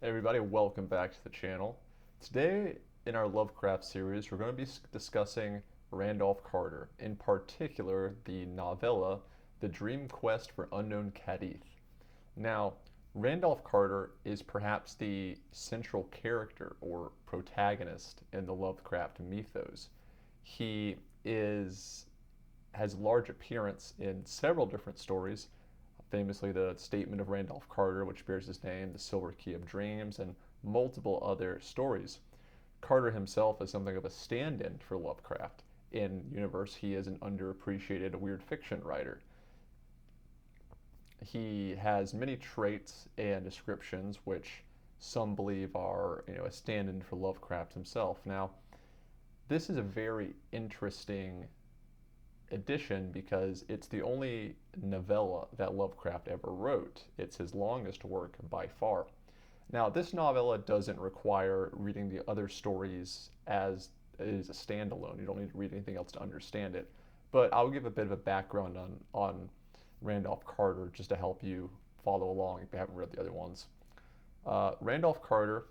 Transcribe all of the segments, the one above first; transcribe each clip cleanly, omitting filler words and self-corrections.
Hey everybody, welcome back to the channel. Today in our Lovecraft series, we're going to be discussing Randolph Carter, in particular the novella The Dream Quest for Unknown Kadath. Now, Randolph Carter is perhaps the central character or protagonist in the Lovecraft mythos. He is has large appearance in several different stories, famously the Statement of Randolph Carter, which bears his name, the Silver Key of Dreams, and multiple other stories. Carter himself is something of a stand-in for Lovecraft. In universe, he is an underappreciated weird fiction writer. He has many traits and descriptions which some believe are, a stand-in for Lovecraft himself. Now, this is a very interesting edition because it's the only novella that Lovecraft ever wrote. It's his longest work by far. Now, this novella doesn't require reading the other stories as it is a standalone. You don't need to read anything else to understand it. But I'll give a bit of a background on Randolph Carter just to help you follow along if you haven't read the other ones. Randolph Carter,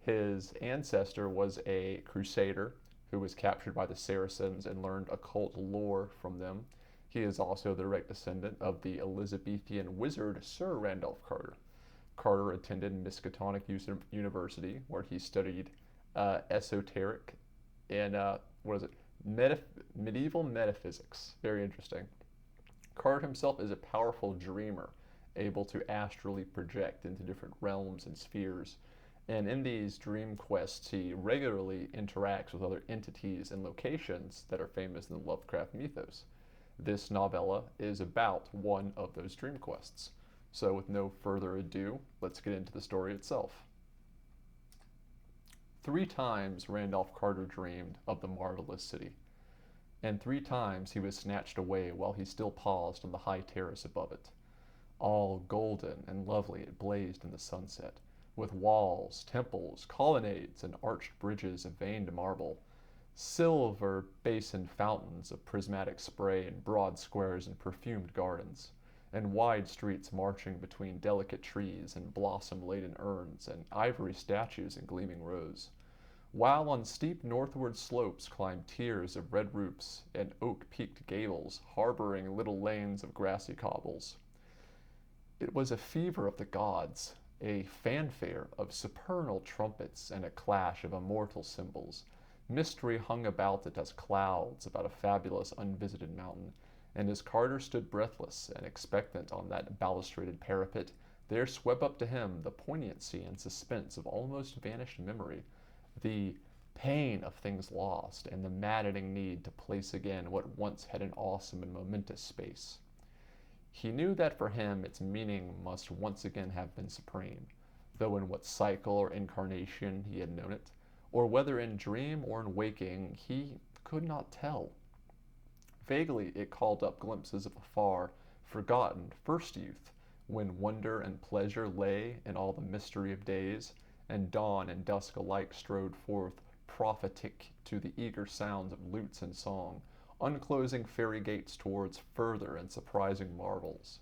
his ancestor was a crusader who was captured by the Saracens and learned occult lore from them. He is also the direct descendant of the Elizabethan wizard Sir Randolph Carter. Carter attended Miskatonic University, where he studied esoteric and what is it? Medieval metaphysics. Very interesting. Carter himself is a powerful dreamer, able to astrally project into different realms and spheres. And in these dream quests, he regularly interacts with other entities and locations that are famous in the Lovecraft mythos. This novella is about one of those dream quests. So, with no further ado, let's get into the story itself. 3 times Randolph Carter dreamed of the marvelous city, and 3 times he was snatched away while he still paused on the high terrace above it. All golden and lovely it blazed in the sunset, with walls, temples, colonnades, and arched bridges of veined marble, silver basin fountains of prismatic spray in broad squares and perfumed gardens, and wide streets marching between delicate trees and blossom-laden urns and ivory statues in gleaming rows, while on steep northward slopes climbed tiers of red roofs and oak-peaked gables harboring little lanes of grassy cobbles. It was a fever of the gods, a fanfare of supernal trumpets and a clash of immortal cymbals. Mystery hung about it as clouds about a fabulous unvisited mountain, and as Carter stood breathless and expectant on that balustraded parapet, there swept up to him the poignancy and suspense of almost vanished memory, the pain of things lost, and the maddening need to place again what once had an awesome and momentous space. He knew that for him its meaning must once again have been supreme, though in what cycle or incarnation he had known it, or whether in dream or in waking, he could not tell. Vaguely it called up glimpses of a far, forgotten first youth, when wonder and pleasure lay in all the mystery of days, and dawn and dusk alike strode forth prophetic to the eager sounds of lutes and song, unclosing fairy gates towards further and surprising marvels.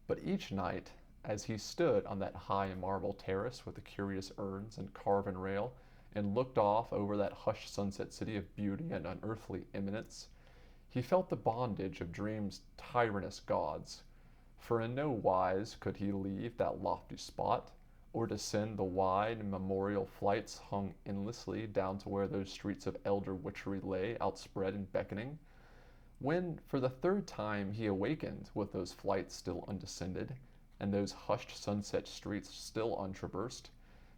But each night, as he stood on that high marble terrace with the curious urns and carven rail, and looked off over that hushed sunset city of beauty and unearthly eminence, he felt the bondage of dream's tyrannous gods, for in no wise could he leave that lofty spot, or descend the wide memorial flights hung endlessly down to where those streets of elder witchery lay outspread and beckoning. When for the 3rd time he awakened with those flights still undescended, and those hushed sunset streets still untraversed,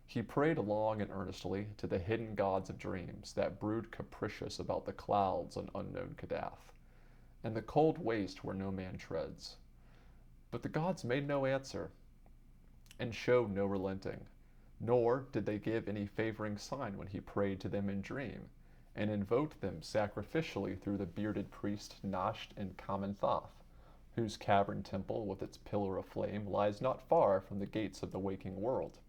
he prayed long and earnestly to the hidden gods of dreams that brood capricious about the clouds on unknown Kadath, and the cold waste where no man treads. But the gods made no answer, and showed no relenting, nor did they give any favoring sign when he prayed to them in dream, and invoked them sacrificially through the bearded priest Nasht in Kamenthoth, whose cavern temple with its pillar of flame lies not far from the gates of the waking world.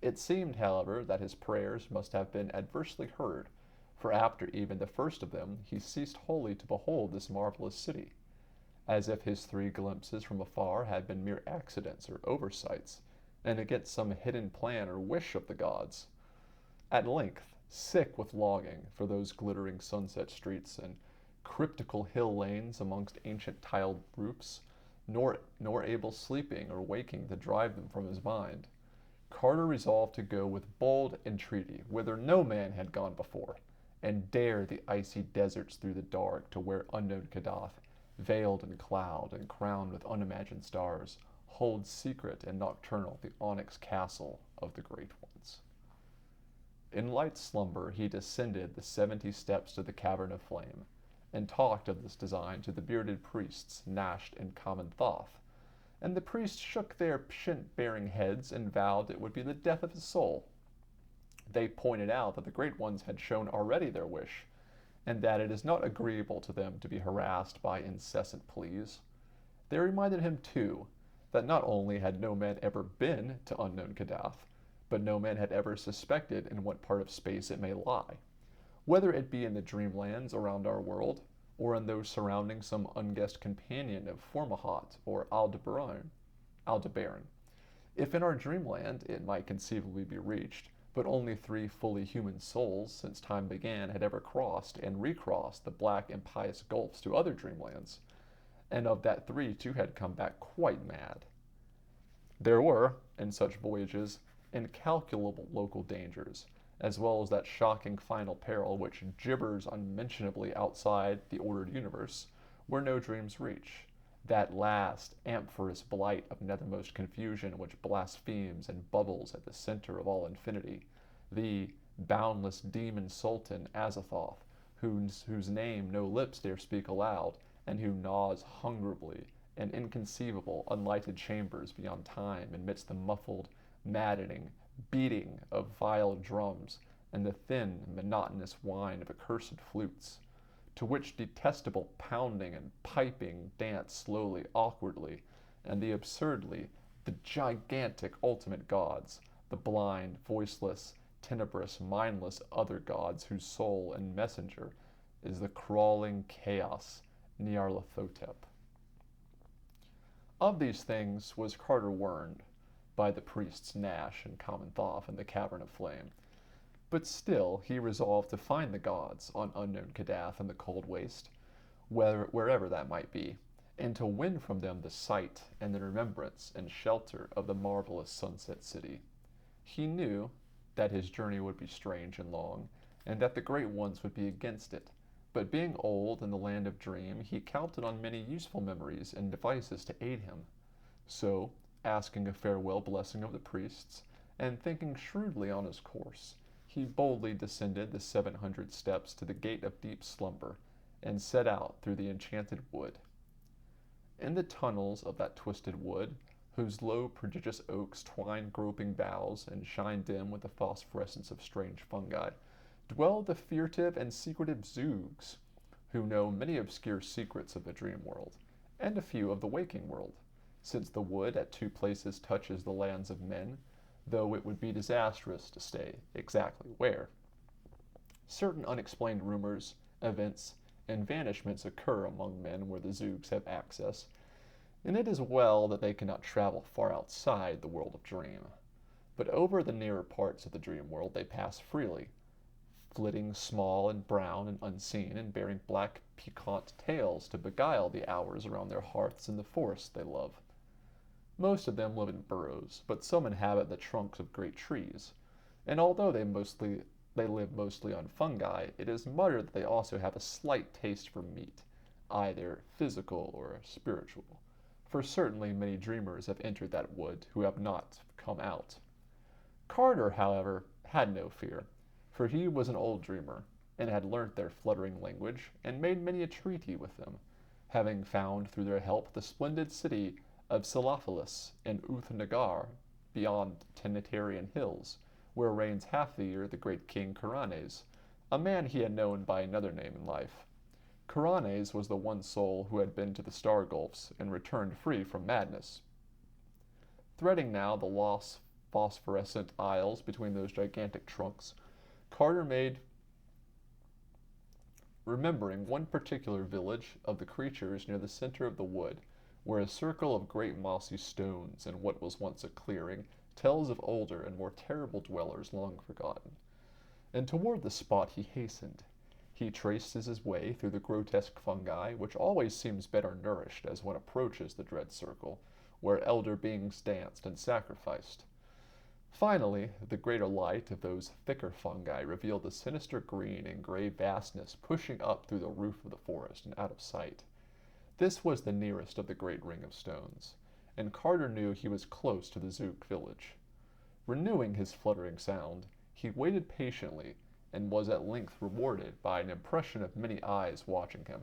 It seemed, however, that his prayers must have been adversely heard, for after even the first of them he ceased wholly to behold this marvelous city, as if his 3 glimpses from afar had been mere accidents or oversights, and against some hidden plan or wish of the gods. At length, sick with longing for those glittering sunset streets and cryptical hill lanes amongst ancient tiled roofs, nor able sleeping or waking to drive them from his mind, Carter resolved to go with bold entreaty whither no man had gone before, and dare the icy deserts through the dark to where unknown Kadath, veiled in cloud and crowned with unimagined stars, holds secret and nocturnal the onyx castle of the great ones. In light slumber he descended the 70 steps to the cavern of flame, and talked of this design to the bearded priests Nasht and Common Thoth, and the priests shook their pshent-bearing heads and vowed it would be the death of his soul. They pointed out that the great ones had shown already their wish, and that it is not agreeable to them to be harassed by incessant pleas. They reminded him, too, that not only had no man ever been to unknown Kadath, but no man had ever suspected in what part of space it may lie, whether it be in the dreamlands around our world, or in those surrounding some unguessed companion of Formahat or Aldebaran. If in our dreamland it might conceivably be reached, but only 3 fully human souls since time began had ever crossed and recrossed the black impious gulfs to other dreamlands, and of that 3 2 had come back quite mad. There were, in such voyages, incalculable local dangers, as well as that shocking final peril which gibbers unmentionably outside the ordered universe, where no dreams reach, that last amorphous blight of nethermost confusion which blasphemes and bubbles at the center of all infinity, the boundless demon sultan Azathoth, whose name no lips dare speak aloud, and who gnaws hungrily in inconceivable unlighted chambers beyond time amidst the muffled, maddening beating of vile drums and the thin, monotonous whine of accursed flutes, to which detestable pounding and piping dance slowly, awkwardly, and the gigantic ultimate gods, the blind, voiceless, tenebrous, mindless other gods whose soul and messenger is the crawling chaos Nyarlathotep. Of these things was Carter warned by the priests Nash and Common Thoth in the cavern of flame, but still he resolved to find the gods on unknown Kadath in the cold waste, wherever that might be, and to win from them the sight and the remembrance and shelter of the marvelous sunset city. He knew that his journey would be strange and long, and that the great ones would be against it, but being old in the land of dream, he counted on many useful memories and devices to aid him. So, asking a farewell blessing of the priests, and thinking shrewdly on his course, he boldly descended the 700 steps to the gate of deep slumber, and set out through the enchanted wood. In the tunnels of that twisted wood, whose low prodigious oaks twine groping boughs and shine dim with the phosphorescence of strange fungi, dwell the furtive and secretive Zoogs, who know many obscure secrets of the dream world, and a few of the waking world, since the wood at 2 places touches the lands of men, though it would be disastrous to say exactly where. Certain unexplained rumors, events, and vanishments occur among men where the Zoogs have access, and it is well that they cannot travel far outside the world of dream. But over the nearer parts of the dream world they pass freely, flitting small and brown and unseen, and bearing black piquant tails to beguile the hours around their hearths in the forests they love. Most of them live in burrows, but some inhabit the trunks of great trees, and although they live mostly on fungi, it is muttered that they also have a slight taste for meat, either physical or spiritual, for certainly many dreamers have entered that wood who have not come out. Carter, however, had no fear, for he was an old dreamer, and had learnt their fluttering language, and made many a treaty with them, having found through their help the splendid city of Selaphalis and Uthnagar beyond Tenetarian hills, where reigns half the year the great king Kuranes, a man he had known by another name in life. Kuranes was the one soul who had been to the star gulfs and returned free from madness. Threading now the lost phosphorescent aisles between those gigantic trunks, Carter made, remembering one particular village of the creatures near the center of the wood, where a circle of great mossy stones in what was once a clearing tells of older and more terrible dwellers long forgotten. And toward the spot he hastened. He traces his way through the grotesque fungi, which always seems better nourished as one approaches the dread circle, where elder beings danced and sacrificed. Finally, the greater light of those thicker fungi revealed the sinister green and gray vastness pushing up through the roof of the forest and out of sight. This was the nearest of the great ring of stones, and Carter knew he was close to the Zook village. Renewing his fluttering sound, he waited patiently and was at length rewarded by an impression of many eyes watching him.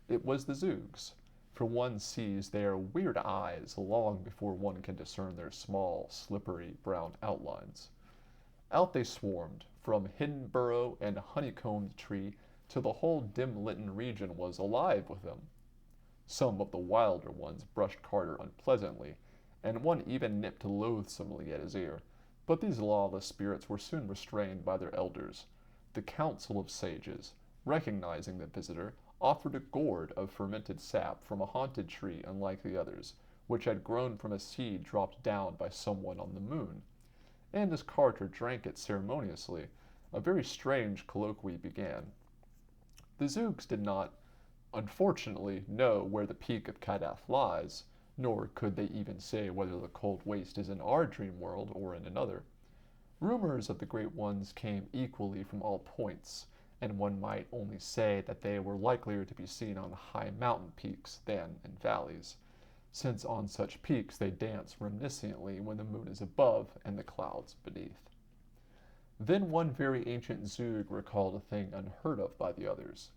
It was the Zoogs, for one sees their weird eyes long before one can discern their small, slippery brown outlines. Out they swarmed, from hidden burrow and honeycombed tree till the whole dim-litten region was alive with them. Some of the wilder ones brushed Carter unpleasantly, and one even nipped loathsomely at his ear, but these lawless spirits were soon restrained by their elders. The council of sages, recognizing the visitor, offered a gourd of fermented sap from a haunted tree unlike the others, which had grown from a seed dropped down by someone on the moon. And as Carter drank it ceremoniously, a very strange colloquy began. The Zoogs did not, unfortunately, know where the peak of Kadath lies, nor could they even say whether the cold waste is in our dream world or in another. Rumors of the Great Ones came equally from all points, and one might only say that they were likelier to be seen on high mountain peaks than in valleys, since on such peaks they dance reminiscently when the moon is above and the clouds beneath. Then one very ancient Zoog recalled a thing unheard of by the others,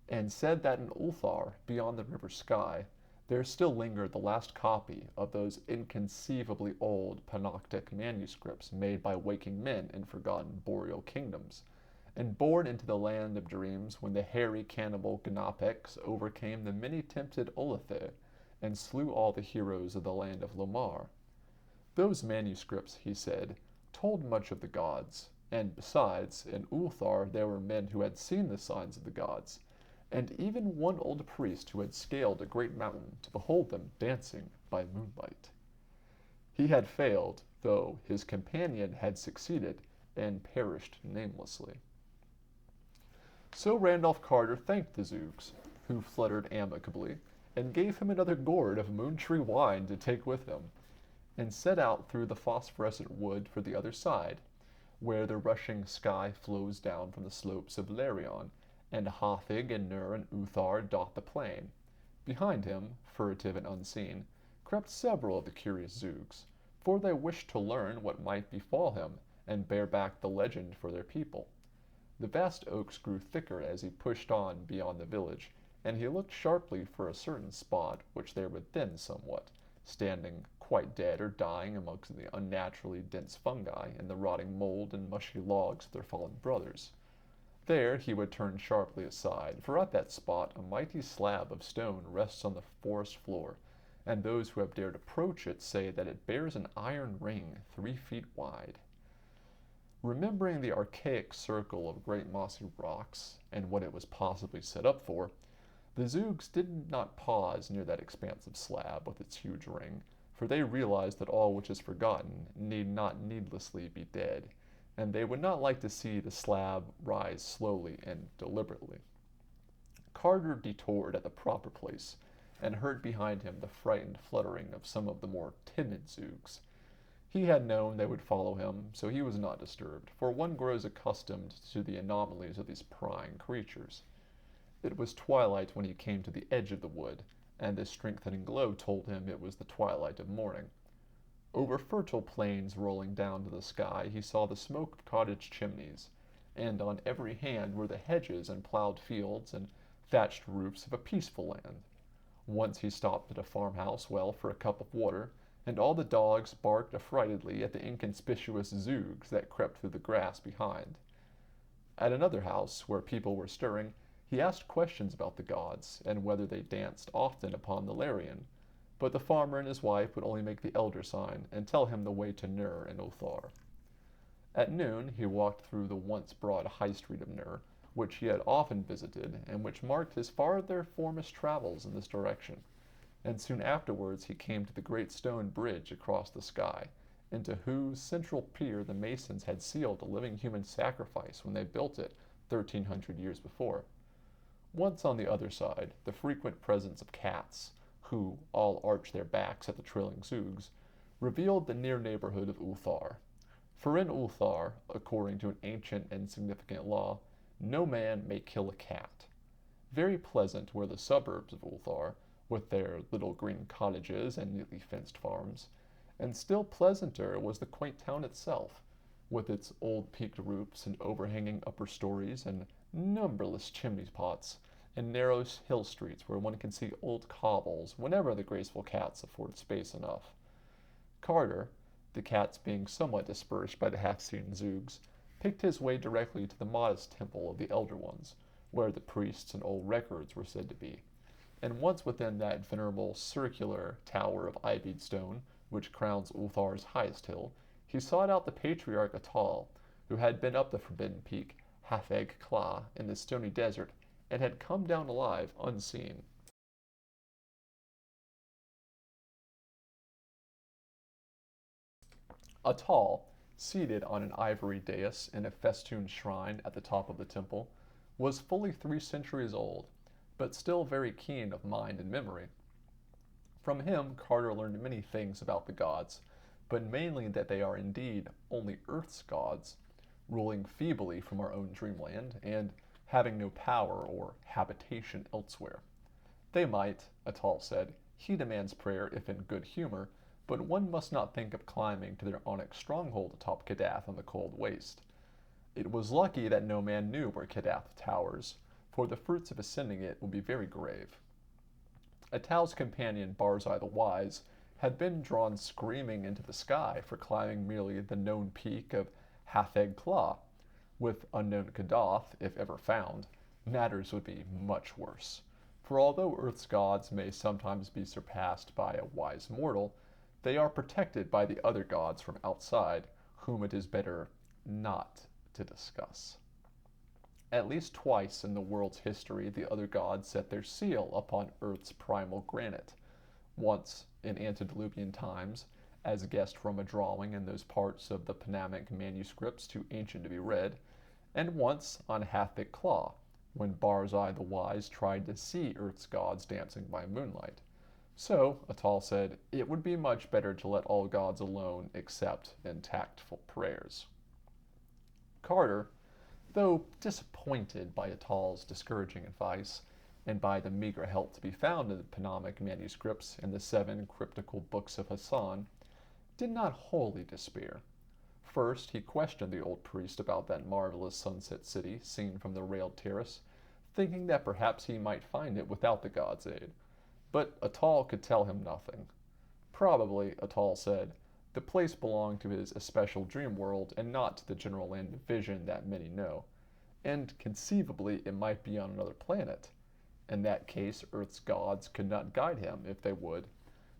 and said that in Ulthar, beyond the river sky, there still lingered the last copy of those inconceivably old panoptic manuscripts made by waking men in forgotten boreal kingdoms, and born into the land of dreams when the hairy cannibal Gnapex overcame the many-tempted Olathe and slew all the heroes of the land of Lomar. Those manuscripts, he said, told much of the gods, and besides, in Ulthar there were men who had seen the signs of the gods, and even one old priest who had scaled a great mountain to behold them dancing by moonlight. He had failed, though his companion had succeeded and perished namelessly. So Randolph Carter thanked the Zoogs, who fluttered amicably, and gave him another gourd of moon-tree wine to take with him, and set out through the phosphorescent wood for the other side, where the rushing sky flows down from the slopes of Larion, and Hathig and Nur and Uthar dot the plain. Behind him, furtive and unseen, crept several of the curious Zoogs, for they wished to learn what might befall him, and bear back the legend for their people. The vast oaks grew thicker as he pushed on beyond the village, and he looked sharply for a certain spot which they would thin somewhat, standing quite dead or dying amongst the unnaturally dense fungi and the rotting mold and mushy logs of their fallen brothers. There he would turn sharply aside, for at that spot a mighty slab of stone rests on the forest floor, and those who have dared approach it say that it bears an iron ring 3 feet wide. Remembering the archaic circle of great mossy rocks, and what it was possibly set up for, the Zoogs did not pause near that expansive slab with its huge ring, for they realized that all which is forgotten need not needlessly be dead, and they would not like to see the slab rise slowly and deliberately. Carter detoured at the proper place, and heard behind him the frightened fluttering of some of the more timid Zoogs. He had known they would follow him, so he was not disturbed, for one grows accustomed to the anomalies of these prying creatures. It was twilight when he came to the edge of the wood, and the strengthening glow told him it was the twilight of morning. Over fertile plains rolling down to the sky he saw the smoke of cottage chimneys, and on every hand were the hedges and plowed fields and thatched roofs of a peaceful land. Once he stopped at a farmhouse well for a cup of water, and all the dogs barked affrightedly at the inconspicuous Zoogs that crept through the grass behind. At another house, where people were stirring, he asked questions about the gods, and whether they danced often upon the Larion, but the farmer and his wife would only make the elder sign and tell him the way to Nur and Othar. At noon he walked through the once broad high street of Nur, which he had often visited, and which marked his farther foremost travels in this direction, and soon afterwards he came to the great stone bridge across the sky, into whose central pier the masons had sealed a living human sacrifice when they built it 1300 years before. Once on the other side, the frequent presence of cats, who all arch their backs at the trilling zoogs, revealed the near neighborhood of Ulthar. For in Ulthar, according to an ancient and significant law, no man may kill a cat. Very pleasant were the suburbs of Ulthar, with their little green cottages and neatly fenced farms, and still pleasanter was the quaint town itself, with its old peaked roofs and overhanging upper stories and numberless chimney pots, and narrow hill streets where one can see old cobbles whenever the graceful cats afford space enough. Carter, the cats being somewhat dispersed by the half-seen zoogs, picked his way directly to the modest temple of the Elder Ones, where the priests and old records were said to be, and once within that venerable circular tower of ivied stone which crowns Ulthar's highest hill, he sought out the patriarch Atal, who had been up the forbidden peak, Hafeg Kla, in the stony desert, and had come down alive unseen. Atal, seated on an ivory dais in a festooned shrine at the top of the temple, was fully 3 centuries old, but still very keen of mind and memory. From him Carter learned many things about the gods, but mainly that they are indeed only Earth's gods, ruling feebly from our own dreamland, and having no power or habitation elsewhere. They might, Atal said, heed a man's prayer if in good humor, but one must not think of climbing to their onyx stronghold atop Kadath on the cold waste. It was lucky that no man knew where Kadath towers, for the fruits of ascending it would be very grave. Atal's companion Barzai the Wise had been drawn screaming into the sky for climbing merely the known peak of Hafeg Kla. With unknown Kadath, if ever found, matters would be much worse. For although Earth's gods may sometimes be surpassed by a wise mortal, they are protected by the other gods from outside, whom it is better not to discuss. At least twice in the world's history the other gods set their seal upon Earth's primal granite. Once, in antediluvian times, as guessed from a drawing in those parts of the Panamic manuscripts too ancient to be read, and once on Hafeg Kla, when Barzai the Wise tried to see Earth's gods dancing by moonlight. So, Atal said, it would be much better to let all gods alone except in tactful prayers. Carter, though disappointed by Atal's discouraging advice, and by the meager help to be found in the Panamic manuscripts and the 7 cryptical books of Hassan, did not wholly despair. First, he questioned the old priest about that marvelous sunset city seen from the railed terrace, thinking that perhaps he might find it without the god's aid. But Atal could tell him nothing. Probably, Atal said, the place belonged to his especial dream world and not to the general land of vision that many know, and conceivably it might be on another planet. In that case, Earth's gods could not guide him if they would,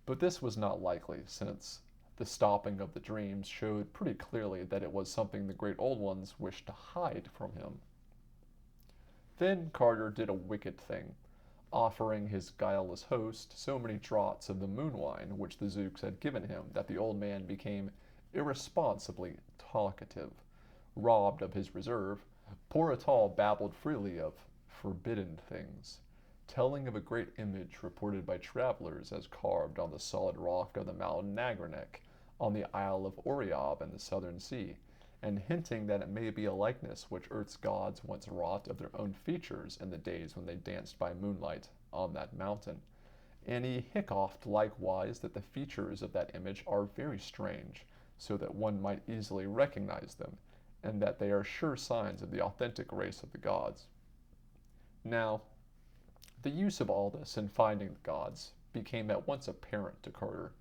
but this was not likely, since the stopping of the dreams showed pretty clearly that it was something the great old ones wished to hide from him. Then Carter did a wicked thing, offering his guileless host so many draughts of the moon wine which the Zooks had given him that the old man became irresponsibly talkative. Robbed of his reserve, poor Atal babbled freely of forbidden things, telling of a great image reported by travelers as carved on the solid rock of the mountain Nagranek, on the Isle of Oriob in the southern sea, and hinting that it may be a likeness which Earth's gods once wrought of their own features in the days when they danced by moonlight on that mountain. And he hiccoughed likewise that the features of that image are very strange, so that one might easily recognize them, and that they are sure signs of the authentic race of the gods. Now, the use of all this in finding the gods became at once apparent to Carter.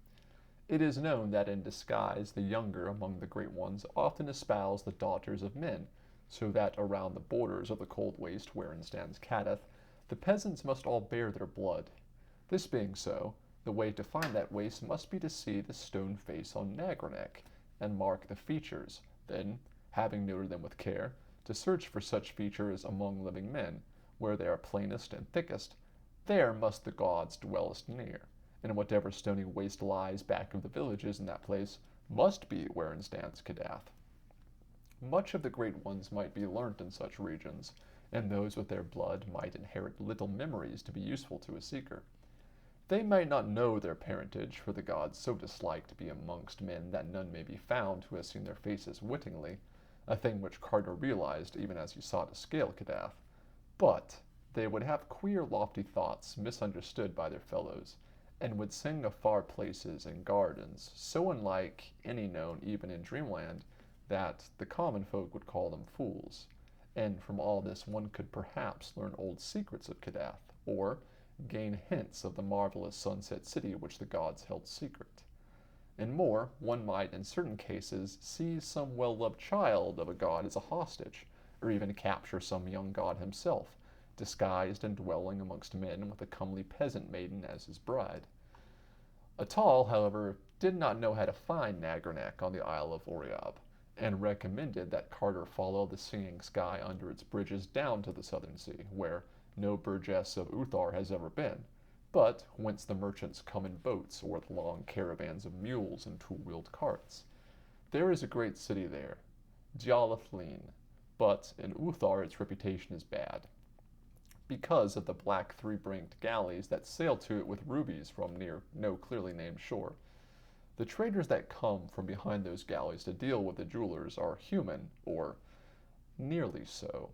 It is known that in disguise the younger among the great ones often espouse the daughters of men, so that around the borders of the cold waste wherein stands Kadath, the peasants must all bear their blood. This being so, the way to find that waste must be to see the stone face on Nagranek, and mark the features, then, having noted them with care, to search for such features among living men, where they are plainest and thickest. There must the gods dwellest near. And whatever stony waste lies back of the villages in that place must be wherein stands Kadath. Much of the great ones might be learnt in such regions, and those with their blood might inherit little memories to be useful to a seeker. They might not know their parentage, for the gods so dislike to be amongst men that none may be found who has seen their faces wittingly, a thing which Carter realized even as he sought to scale Kadath. But they would have queer, lofty thoughts misunderstood by their fellows, and would sing of far places and gardens, so unlike any known even in dreamland, that the common folk would call them fools. And from all this one could perhaps learn old secrets of Kadath, or gain hints of the marvelous sunset city which the gods held secret. And more, one might in certain cases seize some well-loved child of a god as a hostage, or even capture some young god himself, disguised and dwelling amongst men with a comely peasant maiden as his bride. Atal, however, did not know how to find Nagarnak on the Isle of Oriab, and recommended that Carter follow the singing sky under its bridges down to the southern sea, where no burgess of Uthar has ever been, but whence the merchants come in boats or with long caravans of mules and two-wheeled carts. There is a great city there, Djalathlin, but in Uthar its reputation is bad, because of the black three-branked galleys that sail to it with rubies from near no clearly named shore. The traders that come from behind those galleys to deal with the jewelers are human, or nearly so,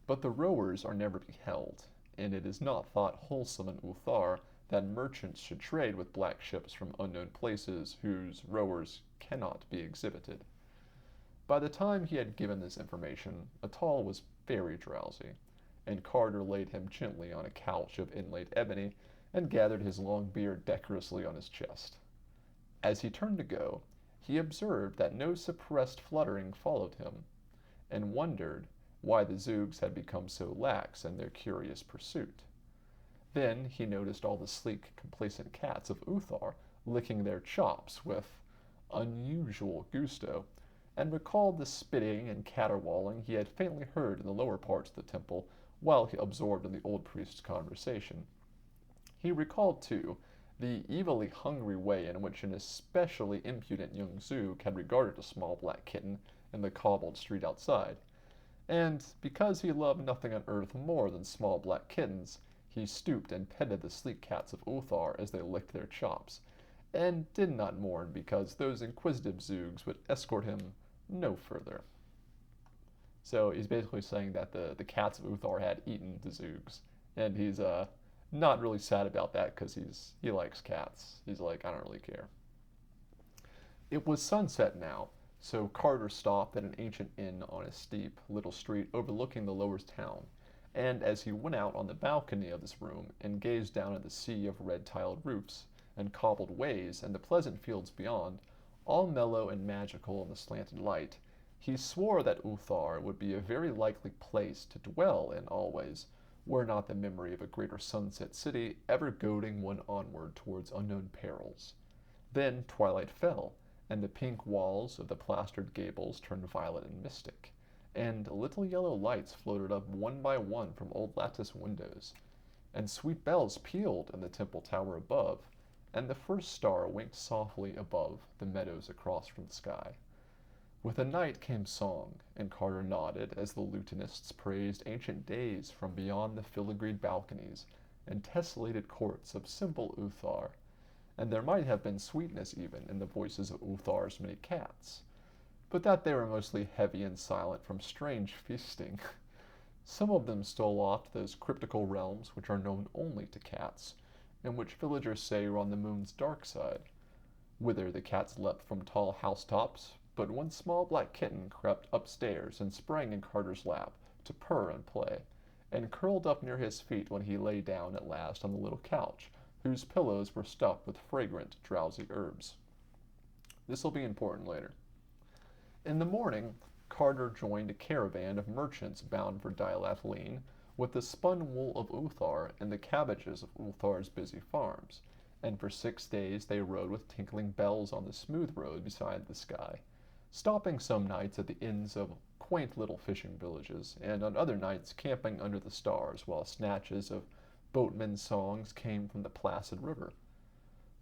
but the rowers are never beheld, and it is not thought wholesome in Uthar that merchants should trade with black ships from unknown places whose rowers cannot be exhibited. By the time he had given this information, Atal was very drowsy, and Carter laid him gently on a couch of inlaid ebony and gathered his long beard decorously on his chest. As he turned to go, he observed that no suppressed fluttering followed him, and wondered why the Zoogs had become so lax in their curious pursuit. Then he noticed all the sleek, complacent cats of Uthar licking their chops with unusual gusto, and recalled the spitting and caterwauling he had faintly heard in the lower parts of the temple while he absorbed in the old priest's conversation. He recalled, too, the evilly hungry way in which an especially impudent young Zoog had regarded a small black kitten in the cobbled street outside, and because he loved nothing on earth more than small black kittens, he stooped and petted the sleek cats of Uthar as they licked their chops, and did not mourn because those inquisitive Zoogs would escort him no further. So he's basically saying that the cats of Uthar had eaten the Zoogs, and he's not really sad about that because he likes cats. He's like, I don't really care. It was sunset now, so Carter stopped at an ancient inn on a steep little street overlooking the lower town, and as he went out on the balcony of this room and gazed down at the sea of red-tiled roofs and cobbled ways and the pleasant fields beyond, all mellow and magical in the slanted light, he swore that Uthar would be a very likely place to dwell in always, were not the memory of a greater sunset city ever goading one onward towards unknown perils. Then twilight fell, and the pink walls of the plastered gables turned violet and mystic, and little yellow lights floated up one by one from old lattice windows, and sweet bells pealed in the temple tower above, and the first star winked softly above the meadows across from the sky. With the night came song, and Carter nodded as the lutanists praised ancient days from beyond the filigreed balconies and tessellated courts of simple Uthar, and there might have been sweetness even in the voices of Uthar's many cats, but that they were mostly heavy and silent from strange feasting. Some of them stole off to those cryptical realms which are known only to cats, and which villagers say are on the moon's dark side, whither the cats leapt from tall housetops, but one small black kitten crept upstairs and sprang in Carter's lap to purr and play, and curled up near his feet when he lay down at last on the little couch, whose pillows were stuffed with fragrant, drowsy herbs. This will be important later. In the morning, Carter joined a caravan of merchants bound for Djalathlin with the spun wool of Uthar and the cabbages of Uthar's busy farms, and for 6 days they rode with tinkling bells on the smooth road beside the sky, stopping some nights at the inns of quaint little fishing villages, and on other nights camping under the stars while snatches of boatmen's songs came from the placid river.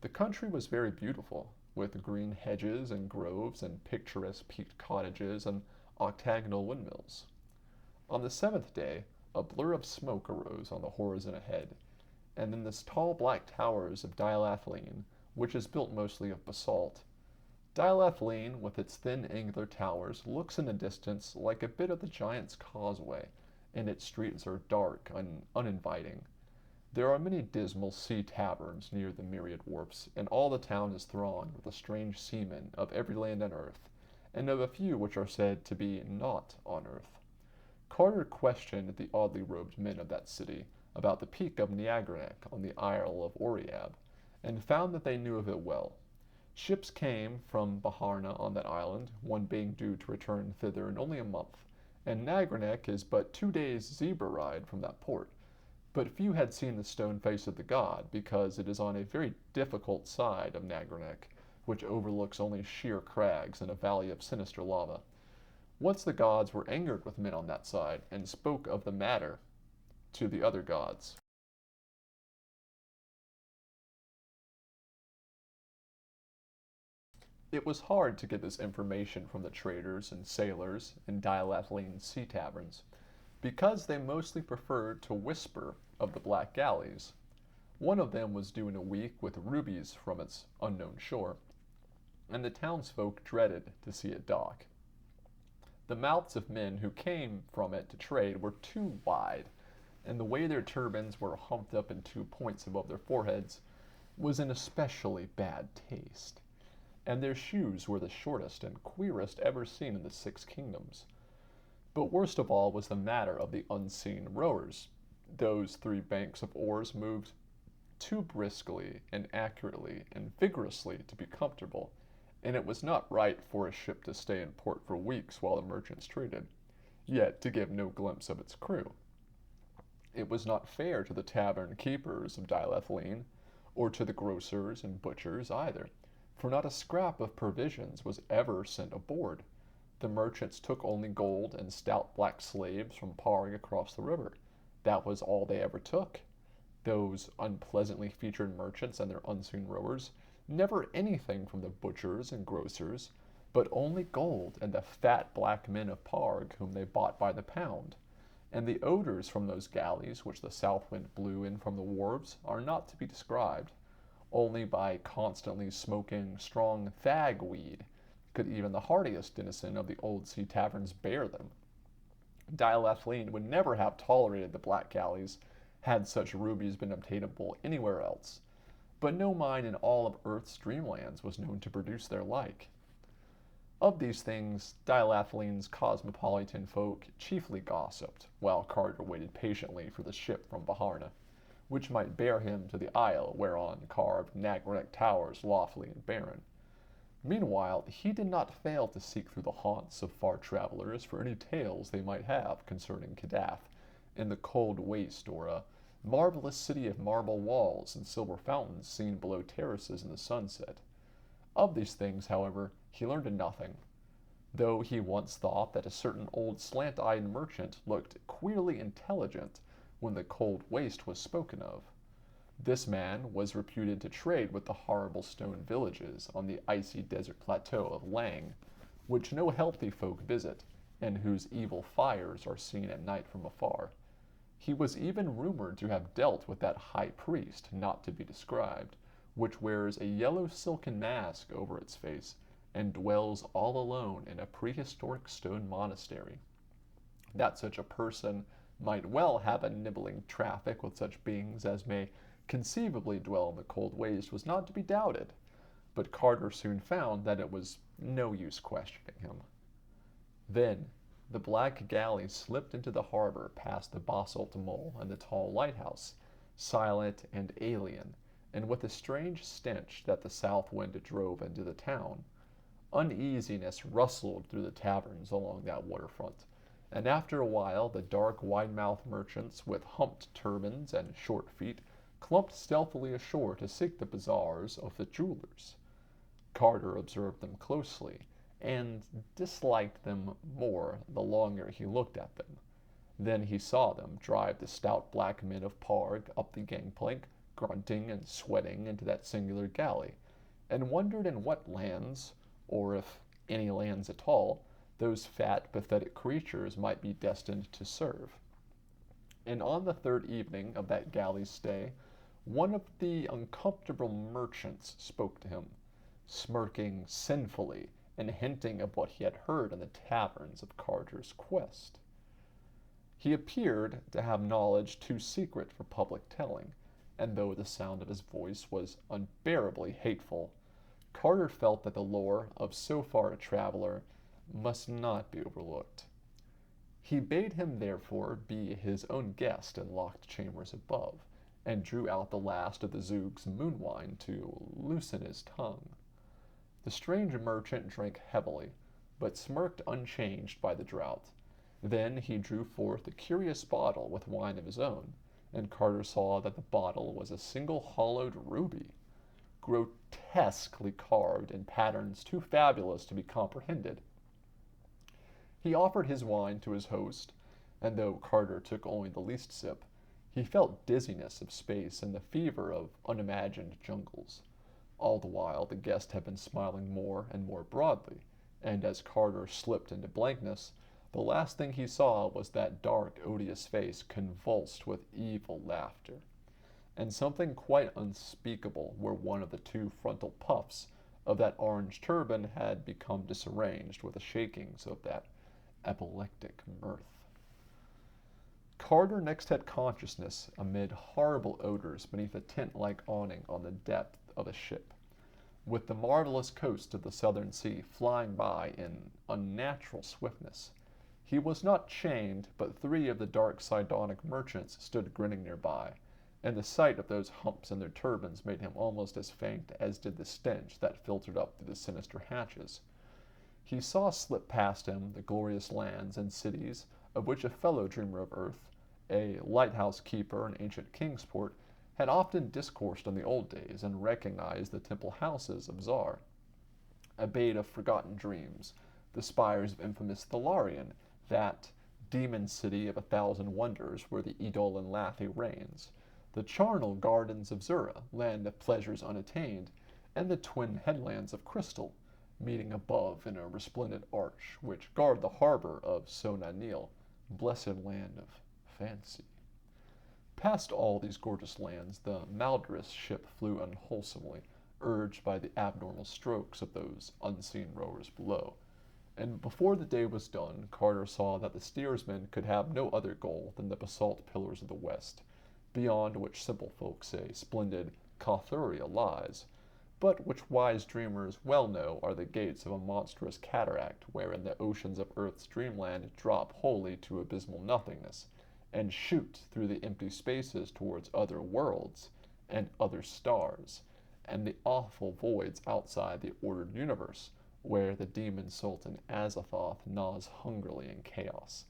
The country was very beautiful, with green hedges and groves and picturesque peaked cottages and octagonal windmills. On the seventh day, a blur of smoke arose on the horizon ahead, and then the tall black towers of Dialathaline, which is built mostly of basalt. Dialathaline, with its thin angular towers, looks in the distance like a bit of the Giant's Causeway, and its streets are dark and uninviting. There are many dismal sea taverns near the myriad wharfs, and all the town is thronged with the strange seamen of every land on earth, and of a few which are said to be not on earth. Carter questioned the oddly robed men of that city about the peak of Niagaranek on the Isle of Oriab, and found that they knew of it well. Ships came from Baharna on that island, one being due to return thither in only a month, and Niagaranek is but 2 days' zebra ride from that port. But few had seen the stone face of the god, because it is on a very difficult side of Niagaranek, which overlooks only sheer crags and a valley of sinister lava. Once the gods were angered with men on that side, and spoke of the matter to the other gods. It was hard to get this information from the traders and sailors in Dialathaline sea taverns, because they mostly preferred to whisper of the black galleys. One of them was due in a week with rubies from its unknown shore, and the townsfolk dreaded to see it dock. The mouths of men who came from it to trade were too wide, and the way their turbans were humped up in 2 points above their foreheads was in especially bad taste, and their shoes were the shortest and queerest ever seen in the 6 kingdoms. But worst of all was the matter of the unseen rowers. Those 3 banks of oars moved too briskly and accurately and vigorously to be comfortable, and it was not right for a ship to stay in port for weeks while the merchants traded, yet to give no glimpse of its crew. It was not fair to the tavern keepers of Dialathaline, or to the grocers and butchers either, for not a scrap of provisions was ever sent aboard. The merchants took only gold and stout black slaves from Parg across the river. That was all they ever took. Those unpleasantly featured merchants and their unseen rowers, never anything from the butchers and grocers, but only gold and the fat black men of Parg whom they bought by the pound. And the odors from those galleys which the south wind blew in from the wharves are not to be described. Only by constantly smoking strong thag weed could even the hardiest denizen of the old sea taverns bear them. Dialathaline would never have tolerated the black galleys had such rubies been obtainable anywhere else, but no mine in all of earth's dreamlands was known to produce their like. Of these things, Dialathaline's cosmopolitan folk chiefly gossiped, while Carter waited patiently for the ship from Baharna, which might bear him to the isle whereon carved Niagaranek towers lofty and barren. Meanwhile, he did not fail to seek through the haunts of far travelers for any tales they might have concerning Kadath, in the cold waste, or a marvelous city of marble walls and silver fountains seen below terraces in the sunset. Of these things, however, he learned nothing, though he once thought that a certain old slant-eyed merchant looked queerly intelligent when the cold waste was spoken of. This man was reputed to trade with the horrible stone villages on the icy desert plateau of Lang, which no healthy folk visit, and whose evil fires are seen at night from afar. He was even rumored to have dealt with that high priest, not to be described, which wears a yellow silken mask over its face, and dwells all alone in a prehistoric stone monastery. That such a person might well have a nibbling traffic with such beings as may conceivably dwell in the cold waste was not to be doubted, but Carter soon found that it was no use questioning him. Then the black galley slipped into the harbor past the basalt mole and the tall lighthouse, silent and alien, and with a strange stench that the south wind drove into the town. Uneasiness rustled through the taverns along that waterfront, and after a while the dark, wide-mouthed merchants with humped turbans and short feet clumped stealthily ashore to seek the bazaars of the jewelers. Carter observed them closely, and disliked them more the longer he looked at them. Then he saw them drive the stout black men of Parg up the gangplank, grunting and sweating into that singular galley, and wondered in what lands, or if any lands at all, those fat, pathetic creatures might be destined to serve. And on the third evening of that galley stay, one of the uncomfortable merchants spoke to him, smirking sinfully and hinting of what he had heard in the taverns of Carter's quest. He appeared to have knowledge too secret for public telling, and though the sound of his voice was unbearably hateful, Carter felt that the lore of so far a traveler must not be overlooked. He bade him therefore be his own guest in locked chambers above, and drew out the last of the Zug's moon wine to loosen his tongue. The strange merchant drank heavily, but smirked unchanged by the draught. Then he drew forth a curious bottle with wine of his own, and Carter saw that the bottle was a single hollowed ruby, grotesquely carved in patterns too fabulous to be comprehended. He offered his wine to his host, and though Carter took only the least sip, he felt dizziness of space and the fever of unimagined jungles. All the while the guest had been smiling more and more broadly, and as Carter slipped into blankness, the last thing he saw was that dark, odious face convulsed with evil laughter, and something quite unspeakable where one of the two frontal puffs of that orange turban had become disarranged with the shakings of that epileptic mirth. Carter next had consciousness amid horrible odors beneath a tent-like awning on the depth of a ship, with the marvelous coast of the southern sea flying by in unnatural swiftness. He was not chained, but three of the dark sardonic merchants stood grinning nearby, and the sight of those humps in their turbans made him almost as faint as did the stench that filtered up through the sinister hatches. He saw slip past him the glorious lands and cities of which a fellow dreamer of earth, a lighthouse keeper in ancient Kingsport, had often discoursed in the old days and recognized the temple houses of Zar, abode of forgotten dreams, the spires of infamous Thalarion, that demon city of 1,000 wonders where the Eidolon Lathe reigns, the charnel gardens of Zura, land of pleasures unattained, and the twin headlands of crystal, meeting above in a resplendent arch, which guard the harbor of Sonanil, blessed land of fancy. Past all these gorgeous lands, the Maldorous ship flew unwholesomely, urged by the abnormal strokes of those unseen rowers below. And before the day was done, Carter saw that the steersman could have no other goal than the basalt pillars of the west, beyond which simple folk say splendid Cathuria lies, but which wise dreamers well know are the gates of a monstrous cataract wherein the oceans of earth's dreamland drop wholly to abysmal nothingness, and shoot through the empty spaces towards other worlds and other stars, and the awful voids outside the ordered universe, where the demon sultan Azathoth gnaws hungrily in chaos,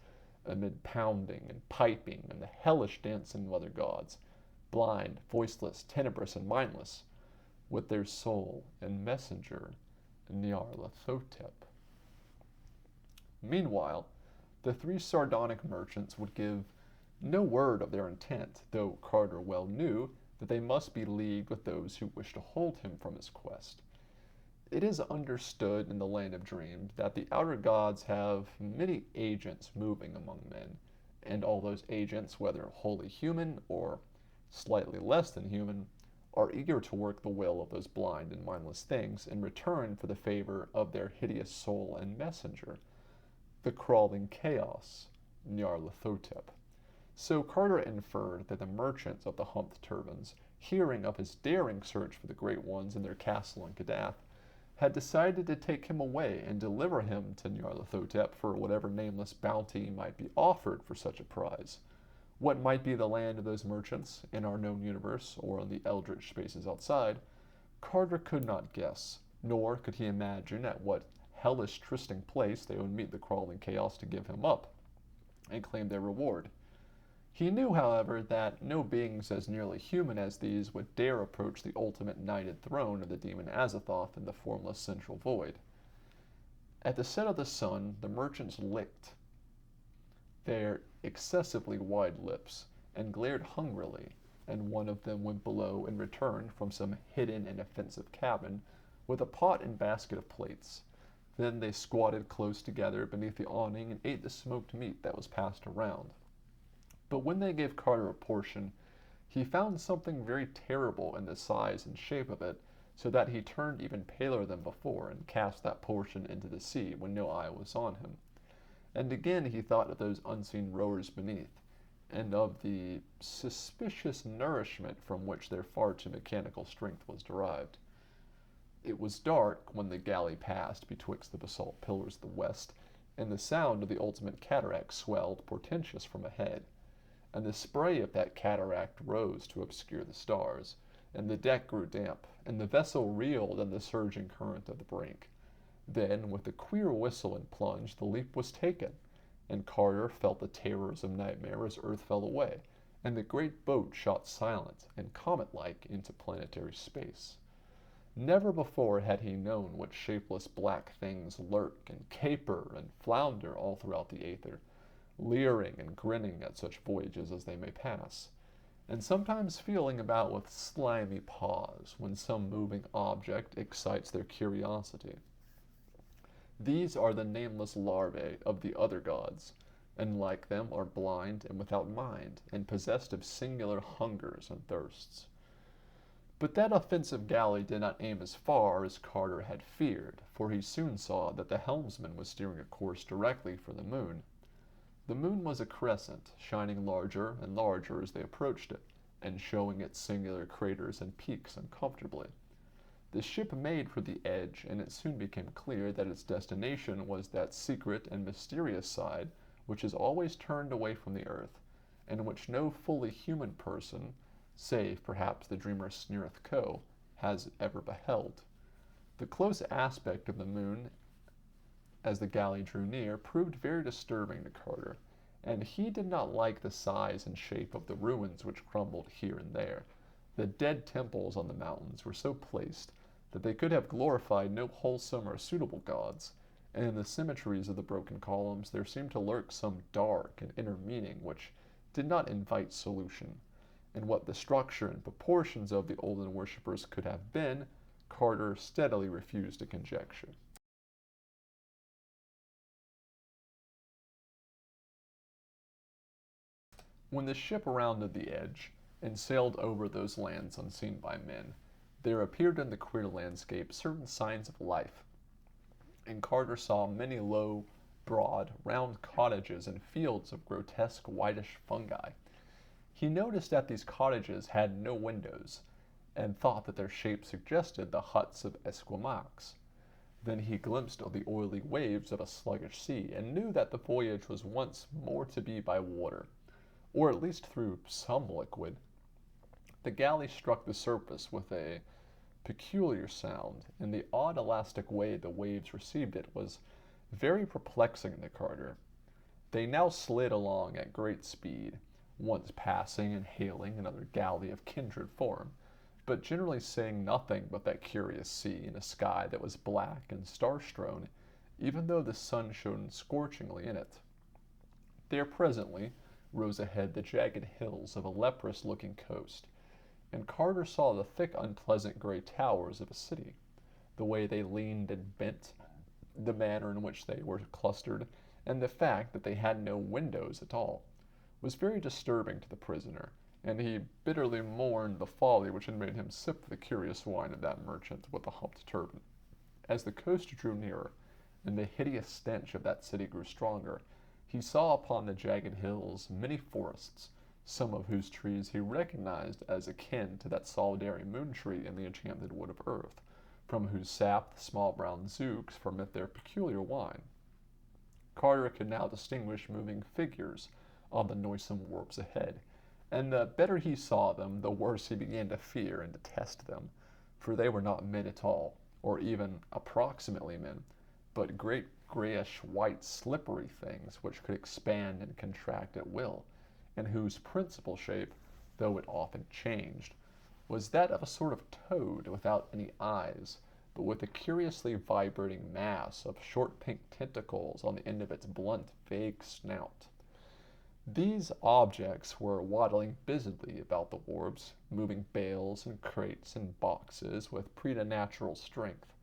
amid pounding and piping and the hellish dancing of other gods, blind, voiceless, tenebrous, and mindless, with their soul and messenger Nyarlathotep. Meanwhile, the three sardonic merchants would give no word of their intent, though Carter well knew that they must be leagued with those who wished to hold him from his quest. It is understood in the land of dreams that the outer gods have many agents moving among men, and all those agents, whether wholly human or slightly less than human, are eager to work the will of those blind and mindless things in return for the favor of their hideous soul and messenger, the crawling chaos, Nyarlathotep. So Carter inferred that the merchants of the humped turbans, hearing of his daring search for the great ones in their castle in Kadath, had decided to take him away and deliver him to Nyarlathotep for whatever nameless bounty might be offered for such a prize. What might be the land of those merchants in our known universe or in the eldritch spaces outside, Carter could not guess, nor could he imagine at what hellish trysting place they would meet the crawling chaos to give him up and claim their reward. He knew, however, that no beings as nearly human as these would dare approach the ultimate knighted throne of the demon Azathoth in the formless central void. At the set of the sun, the merchants licked their excessively wide lips and glared hungrily, and one of them went below and returned from some hidden and offensive cabin with a pot and basket of plates. Then they squatted close together beneath the awning and ate the smoked meat that was passed around. But when they gave Carter a portion, he found something very terrible in the size and shape of it, so that he turned even paler than before and cast that portion into the sea when no eye was on him. And again he thought of those unseen rowers beneath, and of the suspicious nourishment from which their far too mechanical strength was derived. It was dark when the galley passed betwixt the basalt pillars of the west, and the sound of the ultimate cataract swelled portentous from ahead, and the spray of that cataract rose to obscure the stars, and the deck grew damp, and the vessel reeled in the surging current of the brink. Then, with a queer whistle and plunge, the leap was taken, and Carter felt the terrors of nightmare as earth fell away, and the great boat shot silent and comet-like into planetary space. Never before had he known what shapeless black things lurk and caper and flounder all throughout the aether, leering and grinning at such voyages as they may pass, and sometimes feeling about with slimy paws when some moving object excites their curiosity. These are the nameless larvae of the other gods, and like them are blind and without mind, and possessed of singular hungers and thirsts. But that offensive galley did not aim as far as Carter had feared, for he soon saw that the helmsman was steering a course directly for the moon. The moon was a crescent, shining larger and larger as they approached it, and showing its singular craters and peaks uncomfortably. The ship made for the edge, and it soon became clear that its destination was that secret and mysterious side which is always turned away from the earth, and which no fully human person, save perhaps the dreamer Sneereth Co., has ever beheld. The close aspect of the moon as the galley drew near proved very disturbing to Carter, and he did not like the size and shape of the ruins which crumbled here and there. The dead temples on the mountains were so placed that they could have glorified no wholesome or suitable gods, and in the symmetries of the broken columns there seemed to lurk some dark and inner meaning which did not invite solution. And what the structure and proportions of the olden worshippers could have been, Carter steadily refused to conjecture. When the ship rounded the edge and sailed over those lands unseen by men, there appeared in the queer landscape certain signs of life, and Carter saw many low, broad, round cottages and fields of grotesque whitish fungi. He noticed that these cottages had no windows, and thought that their shape suggested the huts of Esquimaux. Then he glimpsed the oily waves of a sluggish sea, and knew that the voyage was once more to be by water, or at least through some liquid. The galley struck the surface with a peculiar sound, and the odd elastic way the waves received it was very perplexing to Carter. They now slid along at great speed, once passing and hailing another galley of kindred form, but generally saying nothing but that curious sea in a sky that was black and star-strewn, even though the sun shone scorchingly in it. There presently rose ahead the jagged hills of a leprous-looking coast, and Carter saw the thick, unpleasant gray towers of a city. The way they leaned and bent, the manner in which they were clustered, and the fact that they had no windows at all, was very disturbing to the prisoner, and he bitterly mourned the folly which had made him sip the curious wine of that merchant with the humped turban. As the coast drew nearer, and the hideous stench of that city grew stronger, he saw upon the jagged hills many forests, some of whose trees he recognized as akin to that solitary moon tree in the enchanted wood of earth, from whose sap the small brown zooks ferment their peculiar wine. Carter could now distinguish moving figures on the noisome wharves ahead, and the better he saw them, the worse he began to fear and detest them, for they were not men at all, or even approximately men, but great grayish-white slippery things which could expand and contract at will, and whose principal shape, though it often changed, was that of a sort of toad without any eyes, but with a curiously vibrating mass of short pink tentacles on the end of its blunt, vague snout. These objects were waddling busily about the wharves, moving bales and crates and boxes with preternatural strength,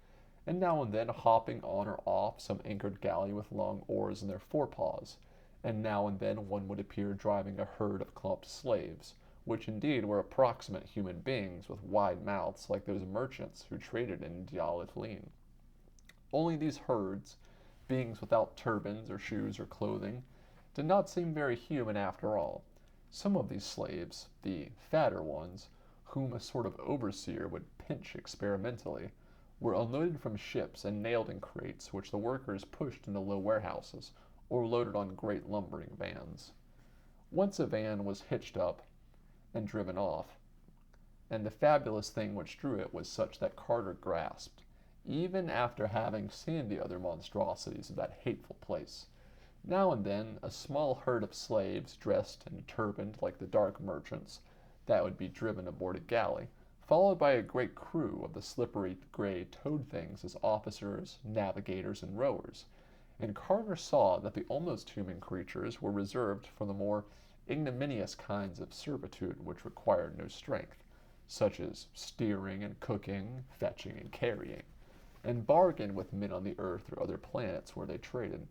and now and then hopping on or off some anchored galley with long oars in their forepaws, and now and then one would appear driving a herd of clumped slaves, which indeed were approximate human beings with wide mouths like those merchants who traded in Dialythlene. Only these herds, beings without turbans or shoes or clothing, did not seem very human after all. Some of these slaves, the fatter ones, whom a sort of overseer would pinch experimentally, were unloaded from ships and nailed in crates which the workers pushed into low warehouses or loaded on great lumbering vans. Once a van was hitched up and driven off, and the fabulous thing which drew it was such that Carter grasped, even after having seen the other monstrosities of that hateful place. Now and then a small herd of slaves, dressed and turbaned like the dark merchants, that would be driven aboard a galley, followed by a great crew of the slippery gray toad things as officers, navigators, and rowers, and Carter saw that the almost human creatures were reserved for the more ignominious kinds of servitude which required no strength, such as steering and cooking, fetching and carrying, and bargained with men on the earth or other planets where they traded.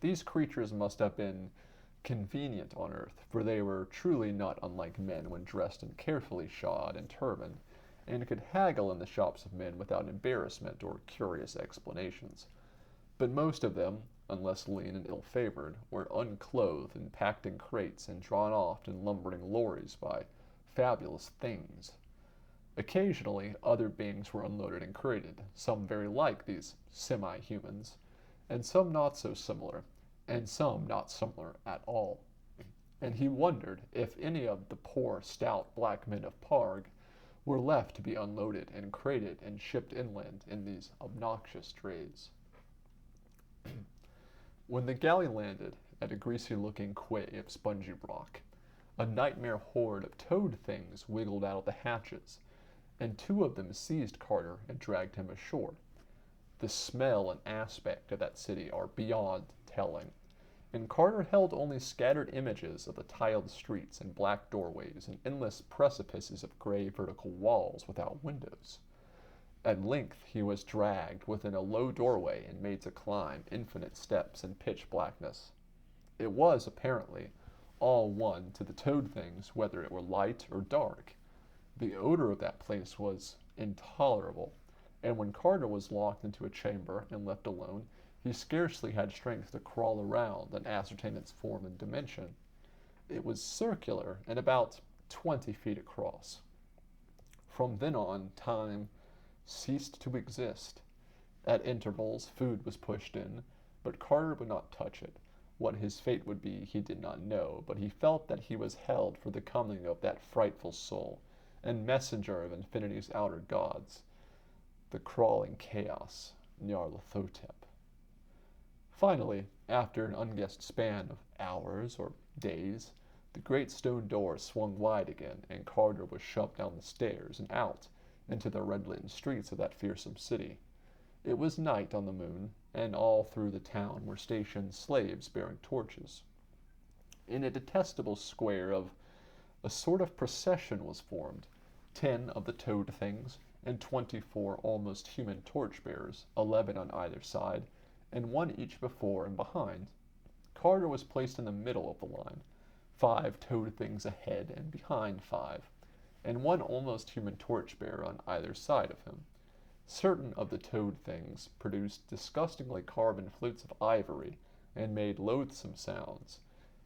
These creatures must have been convenient on earth, for they were truly not unlike men when dressed and carefully shod and turbaned, and could haggle in the shops of men without embarrassment or curious explanations. But most of them, unless lean and ill-favored, were unclothed and packed in crates and drawn off in lumbering lorries by fabulous things. Occasionally, other beings were unloaded and crated, some very like these semi-humans, and some not so similar, and some not similar at all. And he wondered if any of the poor, stout black men of Parg were left to be unloaded and crated and shipped inland in these obnoxious trades. When the galley landed at a greasy-looking quay of spongy rock, a nightmare horde of toad things wiggled out of the hatches, and two of them seized Carter and dragged him ashore. The smell and aspect of that city are beyond telling, and Carter held only scattered images of the tiled streets and black doorways and endless precipices of gray vertical walls without windows. At length he was dragged within a low doorway and made to climb infinite steps in pitch blackness. It was, apparently, all one to the toad things whether it were light or dark. The odor of that place was intolerable, and when Carter was locked into a chamber and left alone, he scarcely had strength to crawl around and ascertain its form and dimension. It was circular and about 20 feet across. From then on, time ceased to exist. At intervals, food was pushed in, but Carter would not touch it. What his fate would be, he did not know, but he felt that he was held for the coming of that frightful soul, and messenger of infinity's outer gods, the crawling chaos, Nyarlathotep. Finally, after an unguessed span of hours or days, the great stone door swung wide again, and Carter was shoved down the stairs and out into the red-lit streets of that fearsome city. It was night on the moon, and all through the town were stationed slaves bearing torches. In a detestable square of a sort of procession was formed, 10 of the toad things, and 24 almost human torch-bearers, 11 on either side, and one each before and behind. Carter was placed in the middle of the line, 5 toad things ahead and behind 5, and one almost human torch-bearer on either side of him. Certain of the toad things produced disgustingly carven flutes of ivory and made loathsome sounds.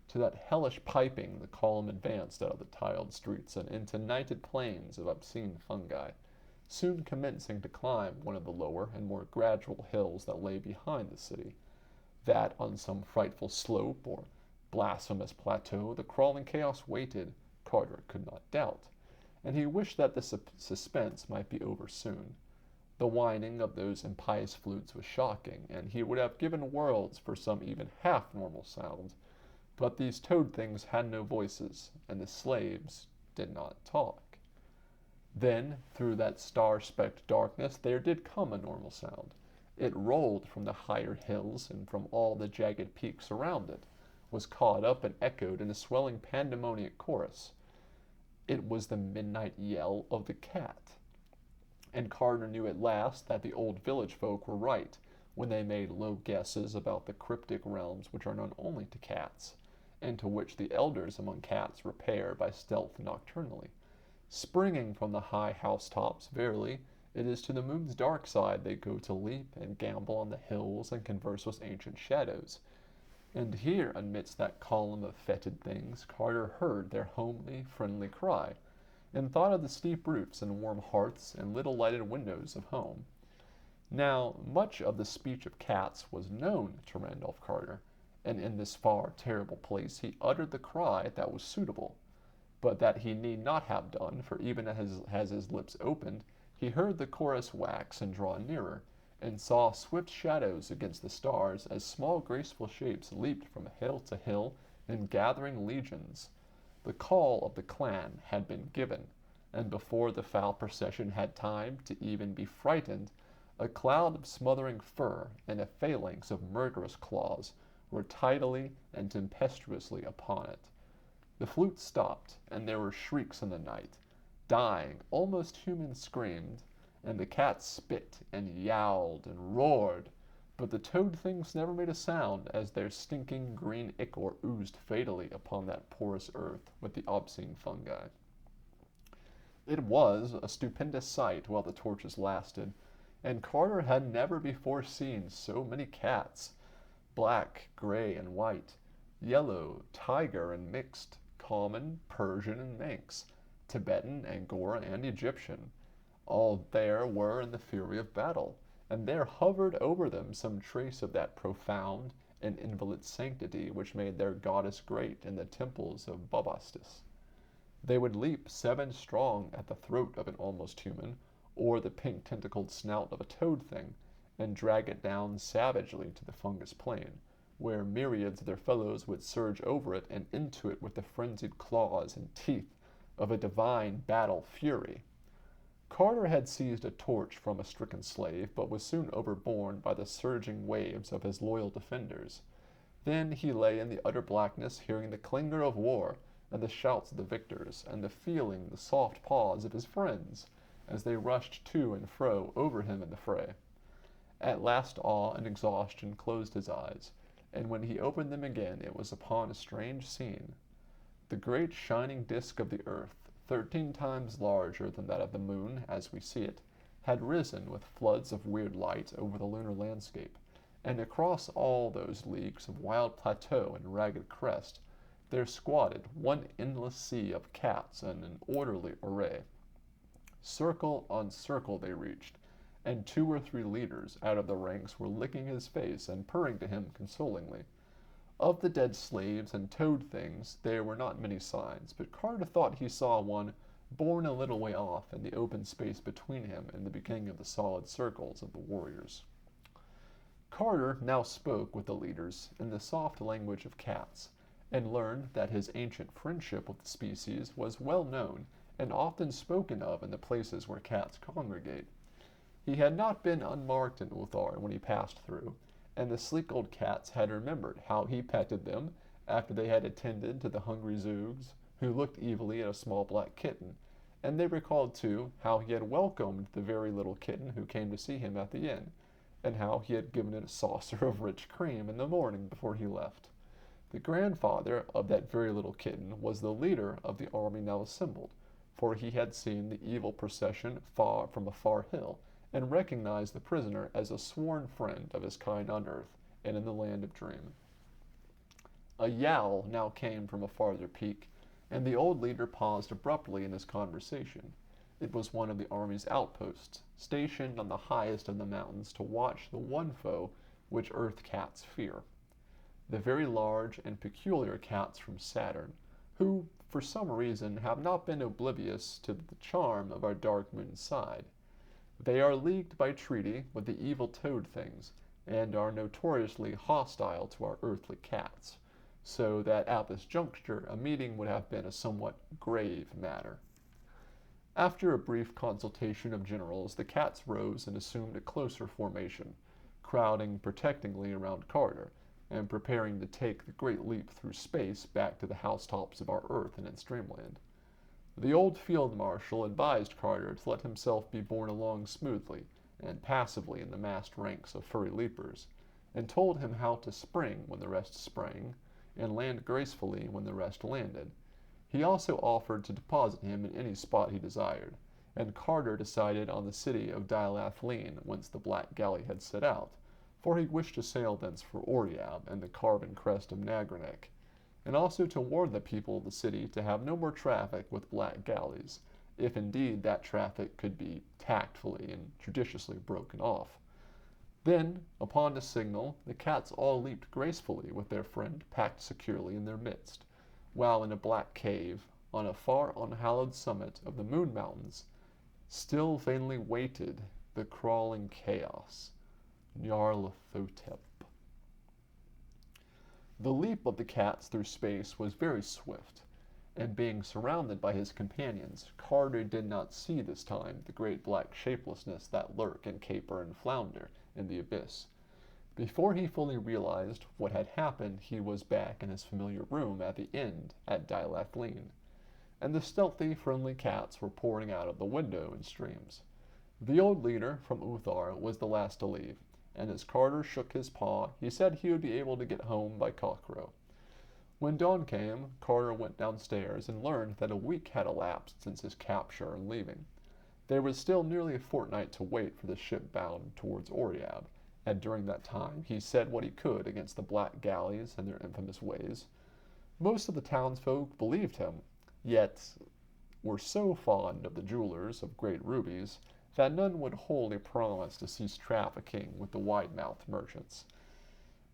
To that hellish piping the column advanced out of the tiled streets and into nighted plains of obscene fungi, soon commencing to climb one of the lower and more gradual hills that lay behind the city, that on some frightful slope or blasphemous plateau the crawling chaos waited, Carter could not doubt, and he wished that the suspense might be over soon. The whining of those impious flutes was shocking, and he would have given worlds for some even half-normal sound, but these toad things had no voices, and the slaves did not talk. Then, through that star-specked darkness, there did come a normal sound. It rolled from the higher hills and from all the jagged peaks around it, was caught up and echoed in a swelling pandemonic chorus. It was the midnight yell of the cat. and Carter knew at last that the old village folk were right when they made low guesses about the cryptic realms which are known only to cats, and to which the elders among cats repair by stealth nocturnally. Springing from the high housetops, verily, it is to the moon's dark side they go to leap and gambol on the hills and converse with ancient shadows. And here, amidst that column of fetid things, Carter heard their homely, friendly cry, and thought of the steep roofs and warm hearths and little lighted windows of home. Now, much of the speech of cats was known to Randolph Carter, and in this far terrible place he uttered the cry that was suitable, but that he need not have done, for even as his lips opened, he heard the chorus wax and draw nearer, and saw swift shadows against the stars as small graceful shapes leaped from hill to hill in gathering legions. The call of the clan had been given, and before the foul procession had time to even be frightened, a cloud of smothering fur and a phalanx of murderous claws were tidily and tempestuously upon it. The flute stopped, and there were shrieks in the night, dying, almost human screams, and the cats spit and yowled and roared, but the toad things never made a sound as their stinking green ichor oozed fatally upon that porous earth with the obscene fungi. It was a stupendous sight while the torches lasted, and Carter had never before seen so many cats, black, gray, and white, yellow, tiger, and mixed, common, Persian, and Manx, Tibetan, Angora, and Egyptian. All there were in the fury of battle, and there hovered over them some trace of that profound and inviolate sanctity which made their goddess great in the temples of Bubastis. They would leap 7 strong at the throat of an almost human, or the pink tentacled snout of a toad thing, and drag it down savagely to the fungus plain, where myriads of their fellows would surge over it and into it with the frenzied claws and teeth of a divine battle fury. Carter had seized a torch from a stricken slave, but was soon overborne by the surging waves of his loyal defenders. Then he lay in the utter blackness, hearing the clangor of war, and the shouts of the victors, and feeling the soft paws of his friends, as they rushed to and fro over him in the fray. At last awe and exhaustion closed his eyes, and when he opened them again it was upon a strange scene. The great shining disk of the earth, 13 times larger than that of the moon as we see it, had risen with floods of weird light over the lunar landscape, and across all those leagues of wild plateau and ragged crest there squatted one endless sea of cats in an orderly array. Circle on circle they reached, and 2 or 3 leaders out of the ranks were licking his face and purring to him consolingly. Of the dead slaves and toad things there were not many signs, but Carter thought he saw one borne a little way off in the open space between him and the beginning of the solid circles of the warriors. Carter now spoke with the leaders in the soft language of cats, and learned that his ancient friendship with the species was well known and often spoken of in the places where cats congregate. He had not been unmarked in Uthar when he passed through, and the sleek old cats had remembered how he petted them after they had attended to the hungry Zoogs, who looked evilly at a small black kitten, and they recalled, too, how he had welcomed the very little kitten who came to see him at the inn, and how he had given it a saucer of rich cream in the morning before he left. The grandfather of that very little kitten was the leader of the army now assembled, for he had seen the evil procession from a far hill, and recognized the prisoner as a sworn friend of his kind on earth and in the land of dream. A yowl now came from a farther peak, and the old leader paused abruptly in his conversation. It was one of the army's outposts, stationed on the highest of the mountains to watch the one foe which earth cats fear, the very large and peculiar cats from Saturn, who, for some reason, have not been oblivious to the charm of our dark moon side. They are leagued by treaty with the evil toad things, and are notoriously hostile to our earthly cats, so that at this juncture a meeting would have been a somewhat grave matter. After a brief consultation of generals, the cats rose and assumed a closer formation, crowding protectingly around Carter, and preparing to take the great leap through space back to the housetops of our Earth and its dreamland. The old field marshal advised Carter to let himself be borne along smoothly and passively in the massed ranks of furry leapers, and told him how to spring when the rest sprang, and land gracefully when the rest landed. He also offered to deposit him in any spot he desired, and Carter decided on the city of Dilathleen, whence the black galley had set out, for he wished to sail thence for Oriab and the carven crest of Nagranek, and also to warn the people of the city to have no more traffic with black galleys, if indeed that traffic could be tactfully and judiciously broken off. Then, upon a signal, the cats all leaped gracefully with their friend packed securely in their midst, while in a black cave, on a far unhallowed summit of the Moon Mountains, still vainly waited the crawling chaos, Nyarlathotep. The leap of the cats through space was very swift, and being surrounded by his companions, Carter did not see this time the great black shapelessness that lurk and caper and flounder in the abyss. Before he fully realized what had happened, he was back in his familiar room at the inn at Dilathleen, and the stealthy, friendly cats were pouring out of the window in streams. The old leader from Uthar was the last to leave, and as Carter shook his paw, he said he would be able to get home by cockcrow. When dawn came, Carter went downstairs and learned that a week had elapsed since his capture and leaving. There was still nearly a fortnight to wait for the ship bound towards Oriab, and during that time he said what he could against the black galleys and their infamous ways. Most of the townsfolk believed him, yet were so fond of the jewelers of great rubies that none would wholly promise to cease trafficking with the wide-mouthed merchants.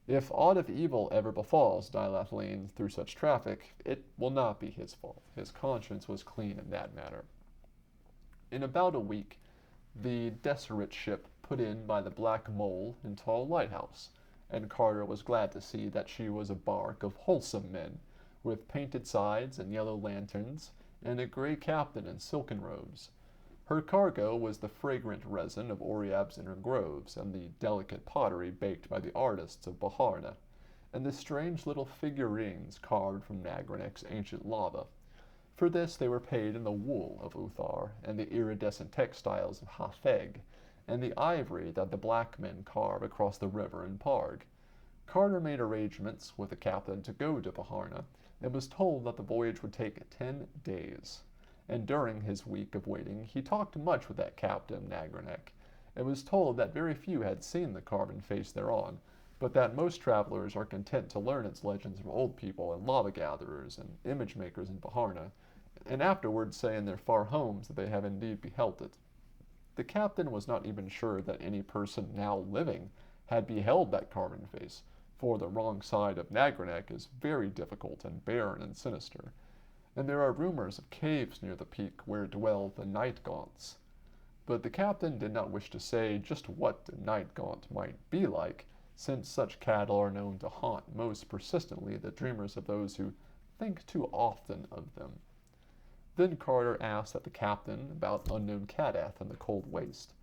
If aught of evil ever befalls Dilathleen through such traffic, it will not be his fault. His conscience was clean in that matter. In about a week, the desolate ship put in by the Black Mole in Tall Lighthouse, and Carter was glad to see that she was a bark of wholesome men, with painted sides and yellow lanterns, and a gray captain in silken robes. Her cargo was the fragrant resin of Oriab's inner groves, and the delicate pottery baked by the artists of Baharna, and the strange little figurines carved from Nagranek's ancient lava. For this they were paid in the wool of Uthar, and the iridescent textiles of Hafeg, and the ivory that the black men carve across the river in Parg. Carter made arrangements with the captain to go to Baharna, and was told that the voyage would take 10 days. And during his week of waiting he talked much with that captain Nagranek, and was told that very few had seen the carven face thereon, but that most travelers are content to learn its legends from old people and lava-gatherers and image-makers in Baharna, and afterwards say in their far homes that they have indeed beheld it. The captain was not even sure that any person now living had beheld that carven face, for the wrong side of Nagranek is very difficult and barren and sinister, and there are rumors of caves near the peak where dwell the night gaunts. But the captain did not wish to say just what a night gaunt might be like, since such cattle are known to haunt most persistently the dreamers of those who think too often of them. Then Carter asked the captain about unknown Kadath and the cold waste,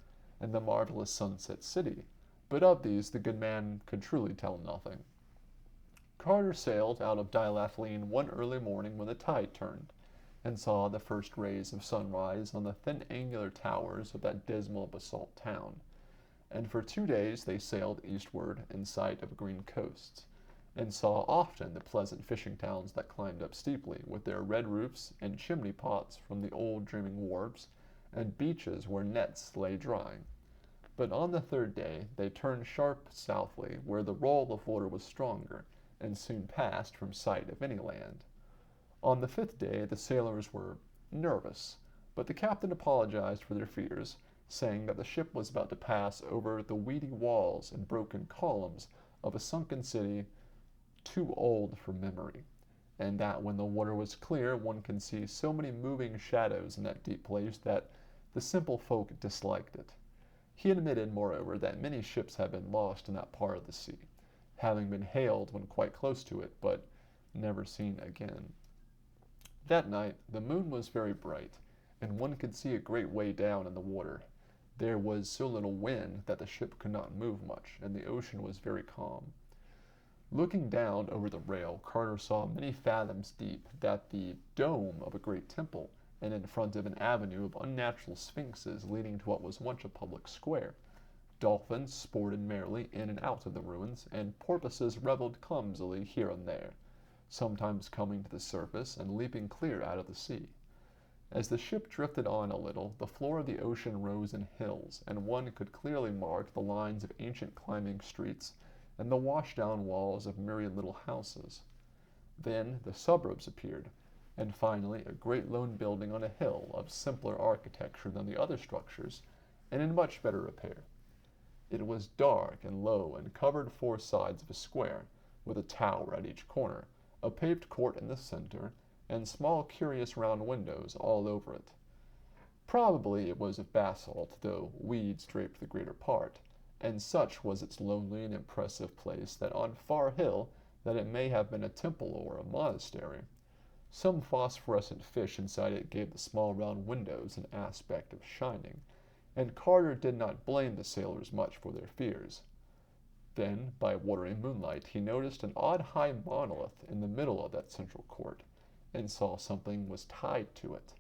and the marvelous sunset city, but of these the good man could truly tell nothing. Carter sailed out of Dilathleen one early morning when the tide turned, and saw the first rays of sunrise on the thin angular towers of that dismal basalt town, and for 2 days they sailed eastward in sight of green coasts, and saw often the pleasant fishing towns that climbed up steeply, with their red roofs and chimney pots from the old dreaming wharves, and beaches where nets lay drying. But on the 3rd day they turned sharp southly, where the roll of water was stronger, and soon passed from sight of any land. On the 5th day the sailors were nervous, but the captain apologized for their fears, saying that the ship was about to pass over the weedy walls and broken columns of a sunken city too old for memory, and that when the water was clear one could see so many moving shadows in that deep place that the simple folk disliked it. He admitted, moreover, that many ships had been lost in that part of the sea, having been hailed when quite close to it, but never seen again. That night the moon was very bright, and one could see a great way down in the water. There was so little wind that the ship could not move much, and the ocean was very calm. Looking down over the rail, Carter saw many fathoms deep that the dome of a great temple, and in front of an avenue of unnatural sphinxes leading to what was once a public square. Dolphins sported merrily in and out of the ruins, and porpoises reveled clumsily here and there, sometimes coming to the surface and leaping clear out of the sea. As the ship drifted on a little, the floor of the ocean rose in hills, and one could clearly mark the lines of ancient climbing streets and the washed-down walls of myriad little houses. Then the suburbs appeared, and finally a great lone building on a hill of simpler architecture than the other structures, and in much better repair. It was dark and low and covered four sides of a square, with a tower at each corner, a paved court in the center, and small curious round windows all over it. Probably it was of basalt, though weeds draped the greater part, and such was its lonely and impressive place that on far hill that it may have been a temple or a monastery. Some phosphorescent fish inside it gave the small round windows an aspect of shining, and Carter did not blame the sailors much for their fears. Then, by watery moonlight, he noticed an odd high monolith in the middle of that central court, and saw something was tied to it.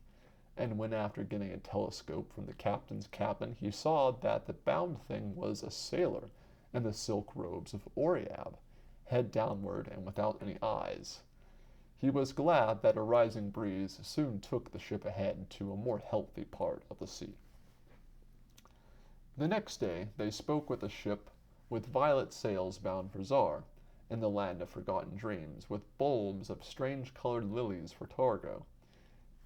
And when, after getting a telescope from the captain's cabin, he saw that the bound thing was a sailor in the silk robes of Oreab, head downward and without any eyes. He was glad that a rising breeze soon took the ship ahead to a more healthy part of the sea. The next day they spoke with a ship with violet sails bound for Zar, in the land of forgotten dreams, with bulbs of strange-colored lilies for cargo.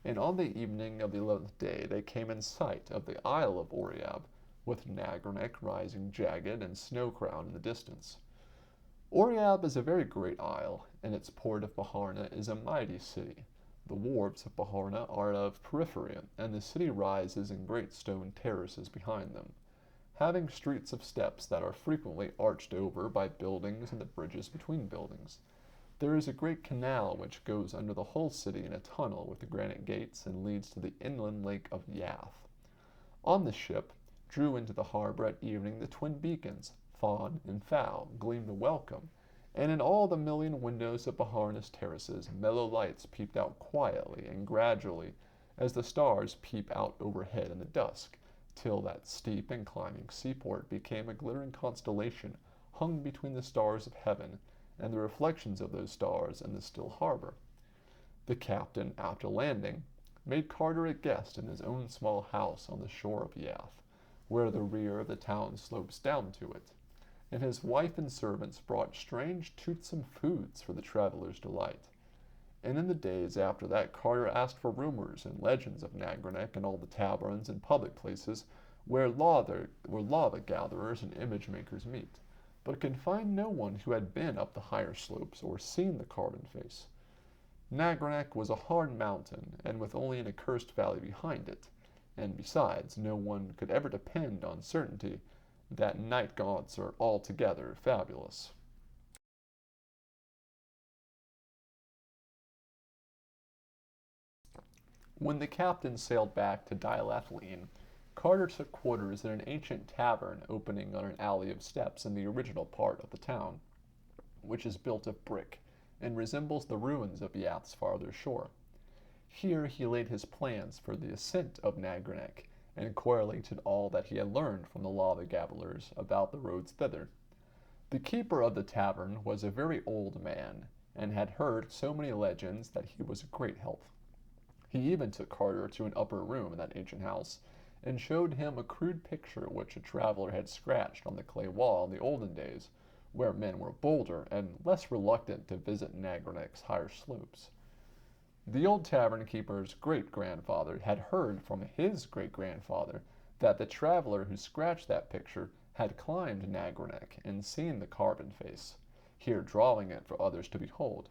And on the evening of the 11th day they came in sight of the isle of Oreab, with Nagarnek rising jagged and snow-crowned in the distance. Oreab is a very great isle, and its port of Baharna is a mighty city. The wharves of Baharna are of porphyry, and the city rises in great stone terraces behind them, having streets of steps that are frequently arched over by buildings and the bridges between buildings. There is a great canal which goes under the whole city in a tunnel with the granite gates and leads to the inland lake of Yath. On the ship, drew into the harbor at evening the twin beacons, Fawn and Fowl, gleamed a welcome, and in all the million windows of Baharna's terraces mellow lights peeped out quietly and gradually as the stars peep out overhead in the dusk, till that steep and climbing seaport became a glittering constellation hung between the stars of heaven and the reflections of those stars in the still harbor. The captain, after landing, made Carter a guest in his own small house on the shore of Yath, where the rear of the town slopes down to it, and his wife and servants brought strange toothsome foods for the traveler's delight. And in the days after that Carter asked for rumors and legends of Nagarnek and all the taverns and public places where lava gatherers and image makers meet, but could find no one who had been up the higher slopes or seen the carven face. Nagarnek was a hard mountain, and with only an accursed valley behind it, and besides, no one could ever depend on certainty that night gods are altogether fabulous. When the captain sailed back to Dilathleen, Carter took quarters in an ancient tavern opening on an alley of steps in the original part of the town, which is built of brick and resembles the ruins of Yath's farther shore. Here he laid his plans for the ascent of Nagarnek and correlated all that he had learned from the lava gatherers about the roads thither. The keeper of the tavern was a very old man, and had heard so many legends that he was a great help. He even took Carter to an upper room in that ancient house, and showed him a crude picture which a traveler had scratched on the clay wall in the olden days, where men were bolder and less reluctant to visit Nagranek's higher slopes. The old tavern keeper's great-grandfather had heard from his great-grandfather that the traveler who scratched that picture had climbed Nagarnek and seen the carven face, here drawing it for others to behold.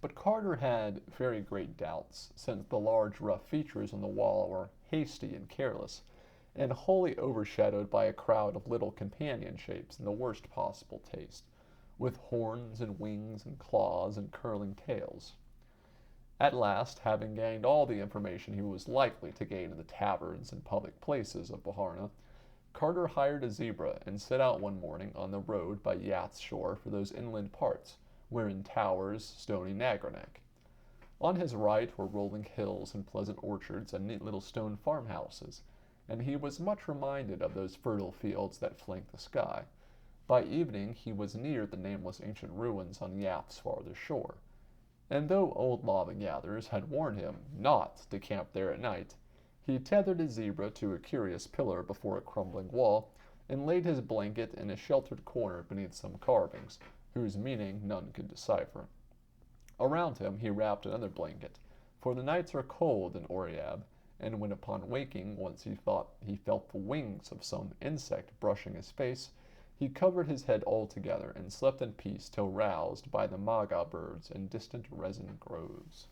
But Carter had very great doubts, since the large rough features on the wall were hasty and careless, and wholly overshadowed by a crowd of little companion shapes in the worst possible taste, with horns and wings and claws and curling tails. At last, having gained all the information he was likely to gain in the taverns and public places of Baharna, Carter hired a zebra and set out one morning on the road by Yath's shore for those inland parts, wherein towers stony Nagarnek. On his right were rolling hills and pleasant orchards and neat little stone farmhouses, and he was much reminded of those fertile fields that flanked the sky. By evening he was near the nameless ancient ruins on Yath's farther shore, and though old lava gatherers had warned him not to camp there at night, he tethered his zebra to a curious pillar before a crumbling wall and laid his blanket in a sheltered corner beneath some carvings, whose meaning none could decipher. Around him he wrapped another blanket, for the nights are cold in Oriab, and when upon waking once he thought he felt the wings of some insect brushing his face, he covered his head altogether and slept in peace till roused by the maga birds in distant resin groves.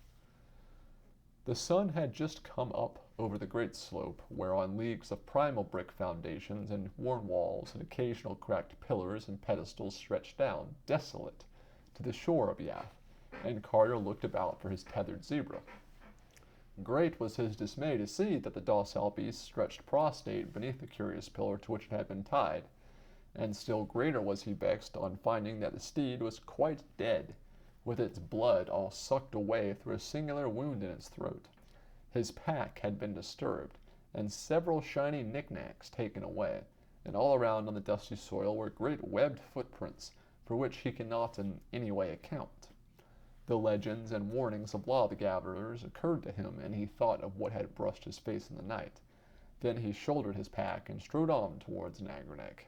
The sun had just come up over the great slope, whereon leagues of primal brick foundations and worn walls and occasional cracked pillars and pedestals stretched down, desolate, to the shore of Yath, and Carter looked about for his tethered zebra. Great was his dismay to see that the docile beast stretched prostrate beneath the curious pillar to which it had been tied, and still greater was he vexed on finding that the steed was quite dead, with its blood all sucked away through a singular wound in its throat. His pack had been disturbed, and several shiny knickknacks taken away, and all around on the dusty soil were great webbed footprints, for which he cannot in any way account. The legends and warnings of lava gatherers occurred to him, and he thought of what had brushed his face in the night. Then he shouldered his pack and strode on towards Nagarnek,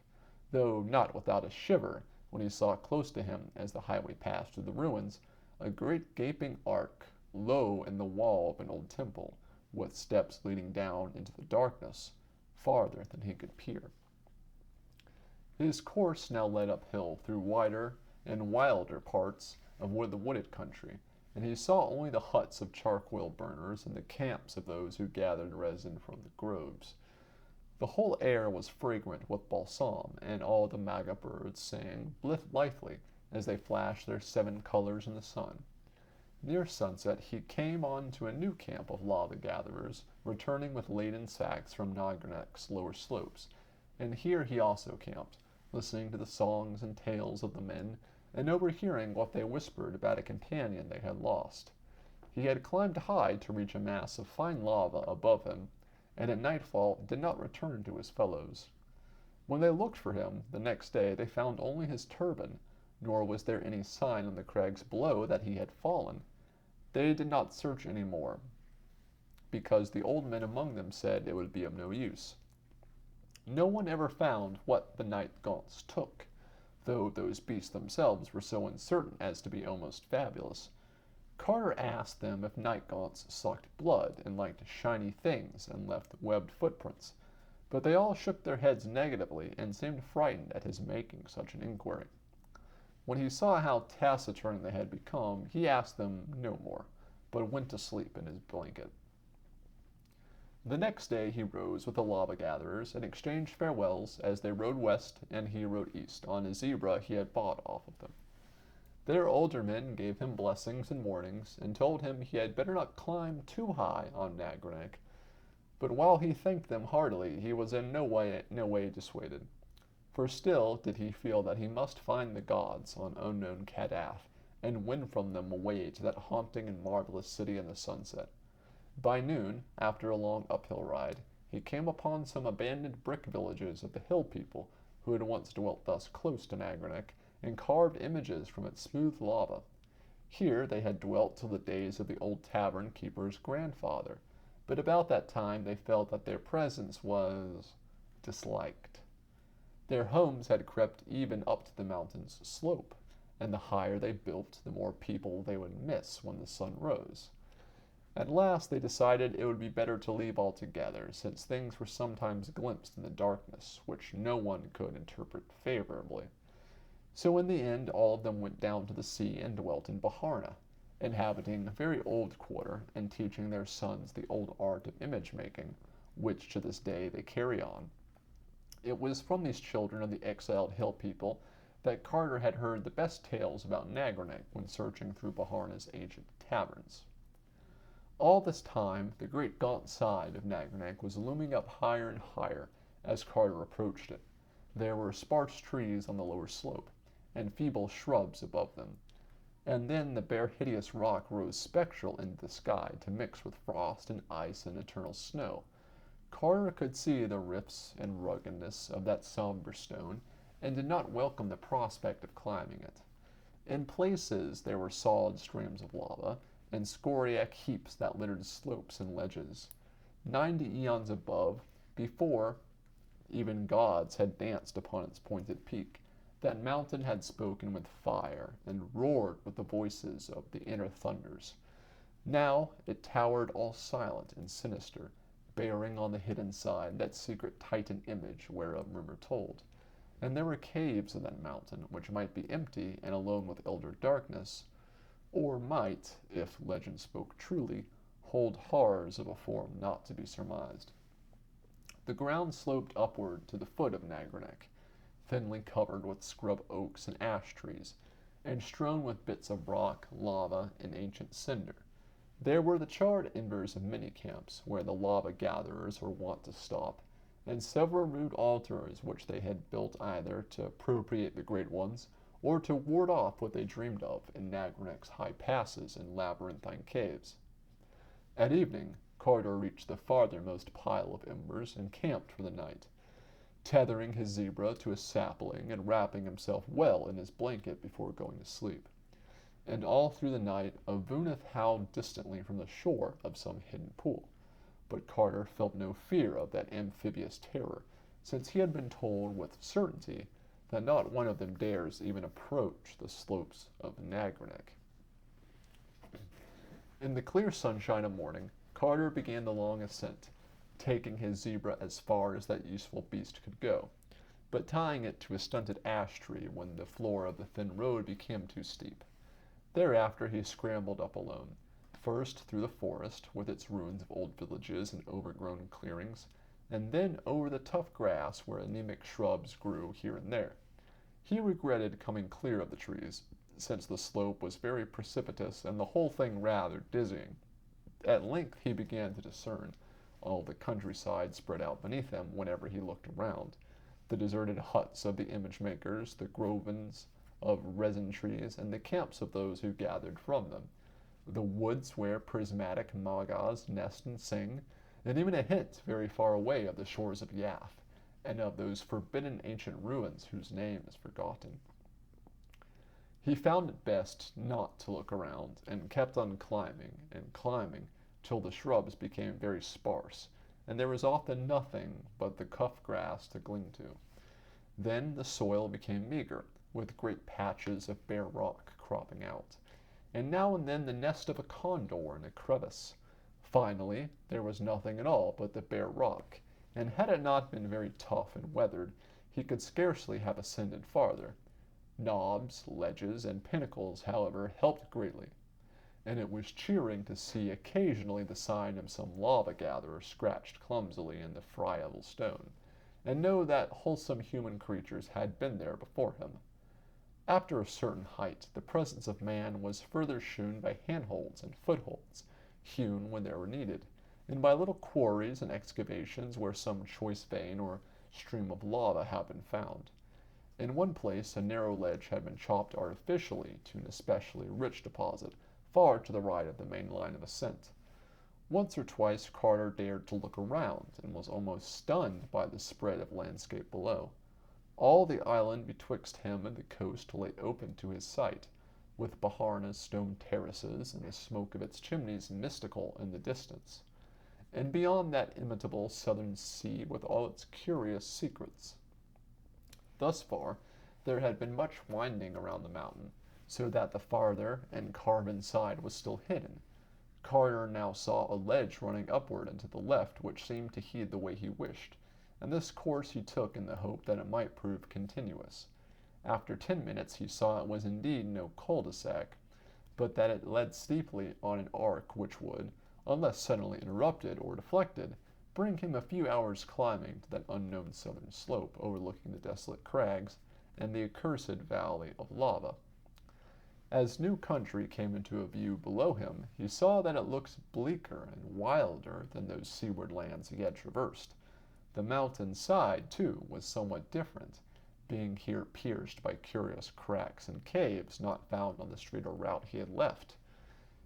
though not without a shiver when he saw close to him, as the highway passed through the ruins, a great gaping arch, low in the wall of an old temple, with steps leading down into the darkness, farther than he could peer. His course now led uphill through wider and wilder parts of the wooded country, and he saw only the huts of charcoal burners and the camps of those who gathered resin from the groves. The whole air was fragrant with balsam, and all the maga birds sang blithely as they flashed their 7 colors in the sun. Near sunset he came on to a new camp of lava gatherers, returning with laden sacks from Nagranek's lower slopes, and here he also camped, listening to the songs and tales of the men, and overhearing what they whispered about a companion they had lost. He had climbed high to reach a mass of fine lava above him, and at nightfall did not return to his fellows. When they looked for him the next day, they found only his turban, nor was there any sign on the crags below that he had fallen. They did not search any more, because the old men among them said it would be of no use. No one ever found what the night gaunts took, though those beasts themselves were so uncertain as to be almost fabulous. Carter asked them if night gaunts sucked blood and liked shiny things and left webbed footprints, but they all shook their heads negatively and seemed frightened at his making such an inquiry. When he saw how taciturn they had become, he asked them no more, but went to sleep in his blanket. The next day he rose with the lava gatherers and exchanged farewells as they rode west and he rode east on a zebra he had bought off of them. Their older men gave him blessings and warnings, and told him he had better not climb too high on Nagarnek. But while he thanked them heartily, he was in no way dissuaded. For still did he feel that he must find the gods on unknown Kadath, and win from them a way to that haunting and marvelous city in the sunset. By noon, after a long uphill ride, he came upon some abandoned brick villages of the hill people who had once dwelt thus close to Nagarnek, and carved images from its smooth lava. Here they had dwelt till the days of the old tavern keeper's grandfather, but about that time they felt that their presence was disliked. Their homes had crept even up to the mountain's slope, and the higher they built, the more people they would miss when the sun rose. At last they decided it would be better to leave altogether, since things were sometimes glimpsed in the darkness, which no one could interpret favorably. So in the end all of them went down to the sea and dwelt in Baharna, inhabiting a very old quarter and teaching their sons the old art of image-making, which to this day they carry on. It was from these children of the exiled hill people that Carter had heard the best tales about Nagarnek when searching through Baharna's ancient taverns. All this time the great gaunt side of Nagarnek was looming up higher and higher as Carter approached it. There were sparse trees on the lower slope, and feeble shrubs above them. and then the bare hideous rock rose spectral into the sky to mix with frost and ice and eternal snow. Carter could see the rifts and ruggedness of that somber stone, and did not welcome the prospect of climbing it. In places there were solid streams of lava, and scoriac heaps that littered slopes and ledges. 90 eons above, before even gods had danced upon its pointed peak, that mountain had spoken with fire, and roared with the voices of the inner thunders. Now it towered all silent and sinister, bearing on the hidden side that secret Titan image whereof rumor told. And there were caves in that mountain which might be empty and alone with elder darkness, or might, if legend spoke truly, hold horrors of a form not to be surmised. The ground sloped upward to the foot of Nagranac, thinly covered with scrub oaks and ash trees, and strewn with bits of rock, lava, and ancient cinder. There were the charred embers of many camps, where the lava gatherers were wont to stop, and several rude altars which they had built either to appropriate the great ones, or to ward off what they dreamed of in Nagranac's high passes and labyrinthine caves. At evening, Carter reached the farthermost pile of embers and camped for the night, tethering his zebra to a sapling and wrapping himself well in his blanket before going to sleep. And all through the night a voonith howled distantly from the shore of some hidden pool. But Carter felt no fear of that amphibious terror, since he had been told with certainty that not one of them dares even approach the slopes of Nagranac. In the clear sunshine of morning, Carter began the long ascent, taking his zebra as far as that useful beast could go, but tying it to a stunted ash tree when the floor of the thin road became too steep. Thereafter he scrambled up alone, first through the forest, with its ruins of old villages and overgrown clearings, and then over the tough grass where anemic shrubs grew here and there. He regretted coming clear of the trees, since the slope was very precipitous and the whole thing rather dizzying. At length he began to discern all the countryside spread out beneath him whenever he looked around, the deserted huts of the image-makers, the groves of resin trees, and the camps of those who gathered from them, the woods where prismatic magas nest and sing, and even a hint very far away of the shores of Yath, and of those forbidden ancient ruins whose name is forgotten. He found it best not to look around, and kept on climbing and climbing till the shrubs became very sparse, and there was often nothing but the cuff grass to cling to. Then the soil became meager, with great patches of bare rock cropping out, and now and then the nest of a condor in a crevice. Finally, there was nothing at all but the bare rock, and had it not been very tough and weathered, he could scarcely have ascended farther. Knobs, ledges, and pinnacles, however, helped greatly, and it was cheering to see occasionally the sign of some lava-gatherer scratched clumsily in the friable stone, and know that wholesome human creatures had been there before him. After a certain height, the presence of man was further shewn by handholds and footholds, hewn when they were needed, and by little quarries and excavations where some choice vein or stream of lava had been found. In one place a narrow ledge had been chopped artificially to an especially rich deposit, far to the right of the main line of ascent. Once or twice Carter dared to look around, and was almost stunned by the spread of landscape below. All the island betwixt him and the coast lay open to his sight, with Baharna's stone terraces and the smoke of its chimneys mystical in the distance, and beyond that imitable southern sea with all its curious secrets. Thus far, there had been much winding around the mountain, so that the farther and carven side was still hidden. Carter now saw a ledge running upward and to the left, which seemed to heed the way he wished, and this course he took in the hope that it might prove continuous. After 10 minutes he saw it was indeed no cul-de-sac, but that it led steeply on an arc which would, unless suddenly interrupted or deflected, bring him a few hours' climbing to that unknown southern slope overlooking the desolate crags and the accursed valley of lava. As new country came into view below him, he saw that it looked bleaker and wilder than those seaward lands he had traversed. The mountain side, too, was somewhat different, being here pierced by curious cracks and caves not found on the street or route he had left.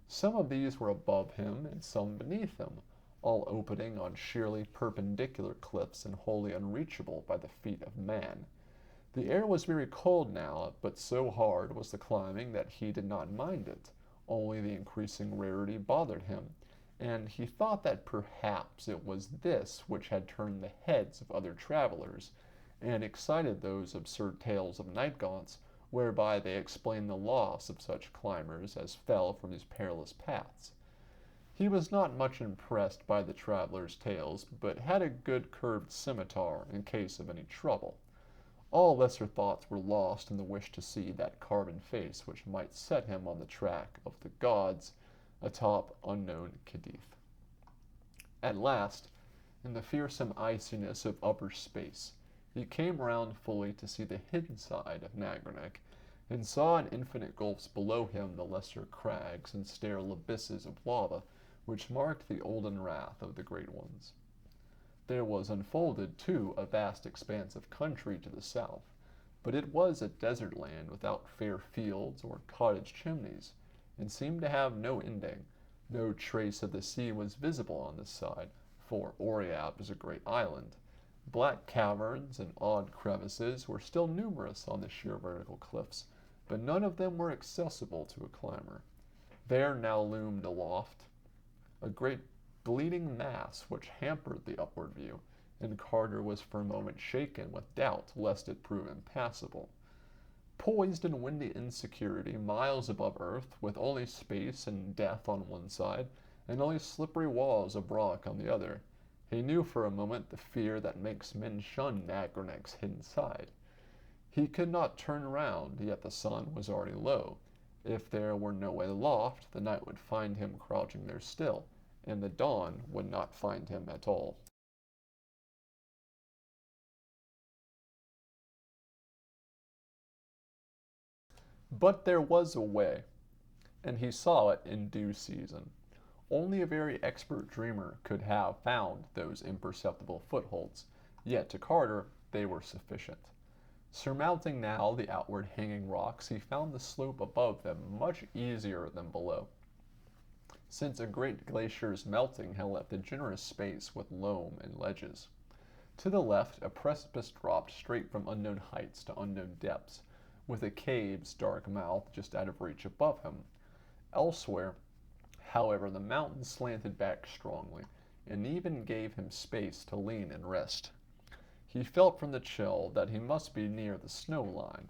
Some of these were above him and some beneath him, all opening on sheerly perpendicular cliffs and wholly unreachable by the feet of man. The air was very cold now, but so hard was the climbing that he did not mind it, only the increasing rarity bothered him, and he thought that perhaps it was this which had turned the heads of other travelers, and excited those absurd tales of night gaunts, whereby they explained the loss of such climbers as fell from these perilous paths. He was not much impressed by the travelers' tales, but had a good curved scimitar in case of any trouble. All lesser thoughts were lost in the wish to see that carven face which might set him on the track of the gods atop unknown Kadath. At last, in the fearsome iciness of upper space, he came round fully to see the hidden side of Nagarnek, and saw in infinite gulfs below him the lesser crags and sterile abysses of lava which marked the olden wrath of the great ones. There was unfolded, too, a vast expanse of country to the south, but it was a desert land without fair fields or cottage chimneys, and seemed to have no ending. No trace of the sea was visible on this side, for Oriab is a great island. Black caverns and odd crevices were still numerous on the sheer vertical cliffs, but none of them were accessible to a climber. There now loomed aloft a great bleeding mass which hampered the upward view, and Carter was for a moment shaken with doubt lest it prove impassable. Poised in windy insecurity, miles above earth, with only space and death on one side, and only slippery walls of rock on the other, he knew for a moment the fear that makes men shun Nagranek's hidden side. He could not turn round, yet the sun was already low. If there were no way aloft, the night would find him crouching there still, and the dawn would not find him at all. But there was a way, and he saw it in due season. Only a very expert dreamer could have found those imperceptible footholds, yet to Carter they were sufficient. Surmounting now the outward hanging rocks, he found the slope above them much easier than below, since a great glacier's melting had left a generous space with loam and ledges. To the left, a precipice dropped straight from unknown heights to unknown depths, with a cave's dark mouth just out of reach above him. Elsewhere, however, the mountain slanted back strongly, and even gave him space to lean and rest. He felt from the chill that he must be near the snow line,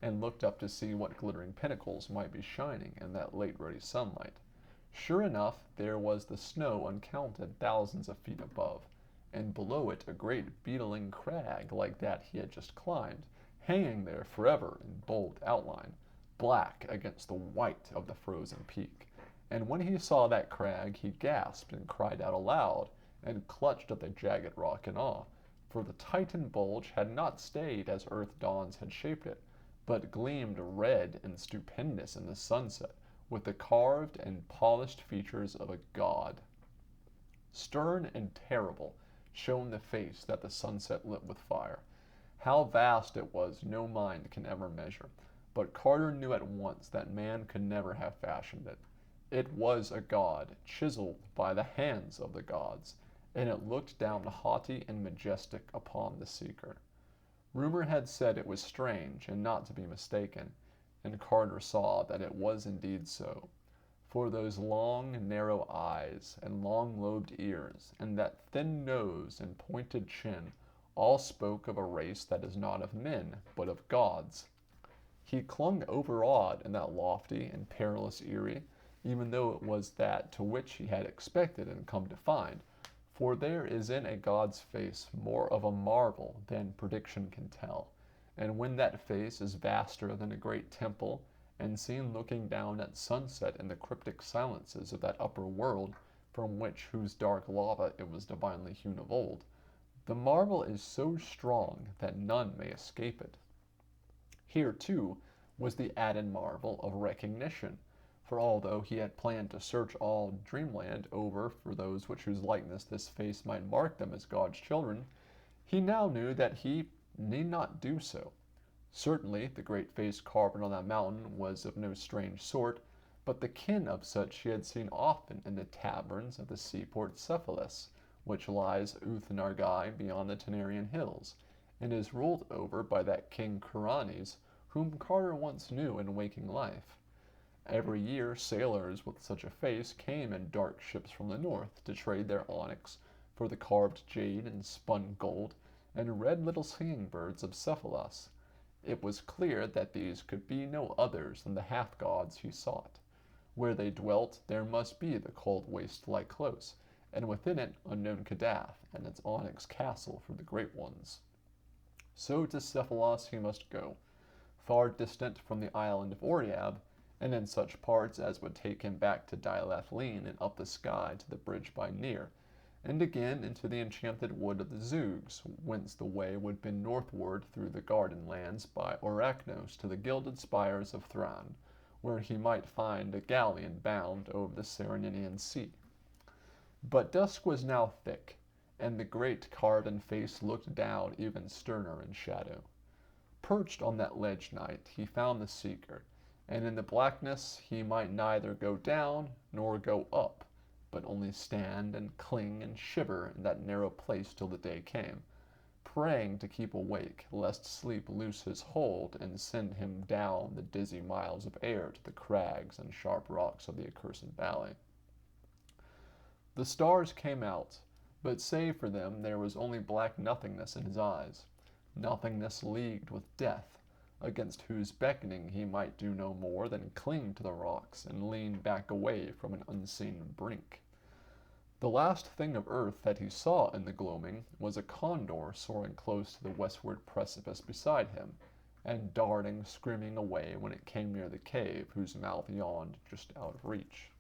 and looked up to see what glittering pinnacles might be shining in that late ruddy sunlight. Sure enough, there was the snow uncounted thousands of feet above, and below it a great beetling crag like that he had just climbed, hanging there forever in bold outline, black against the white of the frozen peak. And when he saw that crag, he gasped and cried out aloud, and clutched at the jagged rock in awe, for the Titan bulge had not stayed as earth dawns had shaped it, but gleamed red and stupendous in the sunset, with the carved and polished features of a god. Stern and terrible shone the face that the sunset lit with fire. How vast it was no mind can ever measure, but Carter knew at once that man could never have fashioned it. It was a god, chiseled by the hands of the gods, and it looked down haughty and majestic upon the seeker. Rumor had said it was strange and not to be mistaken, and Carter saw that it was indeed so, for those long, narrow eyes, and long-lobed ears, and that thin nose and pointed chin, all spoke of a race that is not of men, but of gods. He clung overawed in that lofty and perilous eyrie, even though it was that to which he had expected and come to find, for there is in a god's face more of a marvel than prediction can tell. And when that face is vaster than a great temple, and seen looking down at sunset in the cryptic silences of that upper world, from whose dark lava it was divinely hewn of old, the marvel is so strong that none may escape it. Here, too, was the added marvel of recognition, for although he had planned to search all dreamland over for those whose likeness this face might mark them as God's children, he now knew that he need not do so. Certainly the great face carved on that mountain was of no strange sort, but the kin of such he had seen often in the taverns of the seaport Cephalus, which lies Uth-Nargai beyond the Tenarian hills, and is ruled over by that King Kuranes, whom Carter once knew in waking life. Every year sailors with such a face came in dark ships from the north to trade their onyx for the carved jade and spun gold and red little singing birds of Cephalus. It was clear that these could be no others than the half-gods he sought. Where they dwelt there must be the cold waste like close, and within it unknown Kadath and its onyx castle for the great ones. So to Cephalus he must go, far distant from the island of Oriab, and in such parts as would take him back to Dilathleen and up the sky to the bridge by Nir, and again into the enchanted wood of the Zoogs, whence the way would bend northward through the garden lands by Orachnos to the gilded spires of Thran, where he might find a galleon bound over the Sereninian Sea. But dusk was now thick, and the great carven face looked down even sterner in shadow. Perched on that ledge knight he found the seeker, and in the blackness he might neither go down nor go up, but only stand and cling and shiver in that narrow place till the day came, praying to keep awake, lest sleep loose his hold and send him down the dizzy miles of air to the crags and sharp rocks of the accursed valley. The stars came out, but save for them there was only black nothingness in his eyes, nothingness leagued with death, against whose beckoning he might do no more than cling to the rocks and lean back away from an unseen brink. The last thing of earth that he saw in the gloaming was a condor soaring close to the westward precipice beside him, and darting, screaming away when it came near the cave whose mouth yawned just out of reach.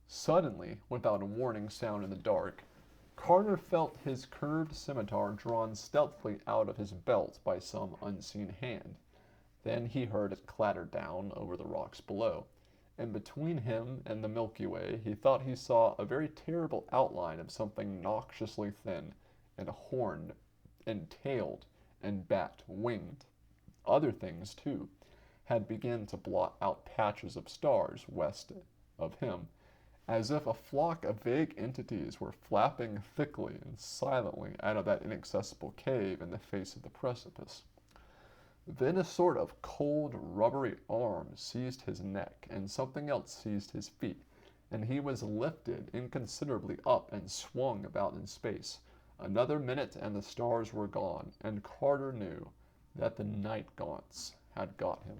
Suddenly, without a warning sound in the dark, Carter felt his curved scimitar drawn stealthily out of his belt by some unseen hand. Then he heard it clatter down over the rocks below, and between him and the Milky Way he thought he saw a very terrible outline of something noxiously thin, and horned, and tailed, and bat-winged. Other things, too, had begun to blot out patches of stars west of him, as if a flock of vague entities were flapping thickly and silently out of that inaccessible cave in the face of the precipice. Then a sort of cold, rubbery arm seized his neck, and something else seized his feet, and he was lifted inconsiderably up and swung about in space. Another minute and the stars were gone, and Carter knew that the night gaunts had got him.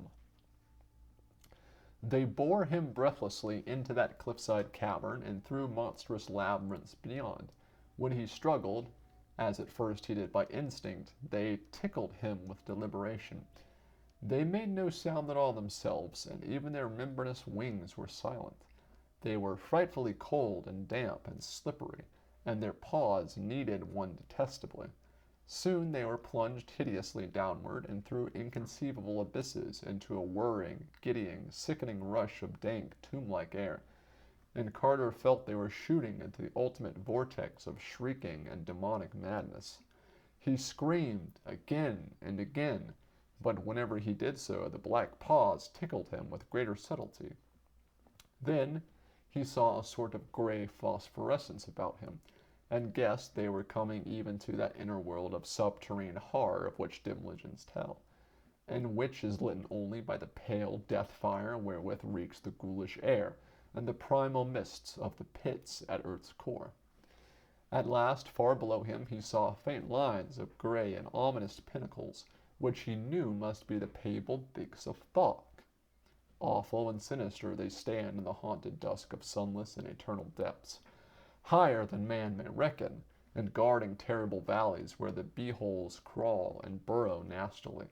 They bore him breathlessly into that cliffside cavern and through monstrous labyrinths beyond. When he struggled, as at first he did by instinct, they tickled him with deliberation. They made no sound at all themselves, and even their membranous wings were silent. They were frightfully cold and damp and slippery, and their paws kneaded one detestably. Soon they were plunged hideously downward and through inconceivable abysses into a whirring, giddying, sickening rush of dank, tomb-like air, and Carter felt they were shooting into the ultimate vortex of shrieking and demonic madness. He screamed again and again, but whenever he did so the black paws tickled him with greater subtlety. Then he saw a sort of gray phosphorescence about him, and guessed they were coming even to that inner world of subterranean horror of which dim legends tell, and which is lit only by the pale death-fire wherewith reeks the ghoulish air, and the primal mists of the pits at earth's core. At last, far below him, he saw faint lines of gray and ominous pinnacles, which he knew must be the fabled peaks of Thok. Awful and sinister they stand in the haunted dusk of sunless and eternal depths, higher than man may reckon, and guarding terrible valleys where the bee-holes crawl and burrow nastily.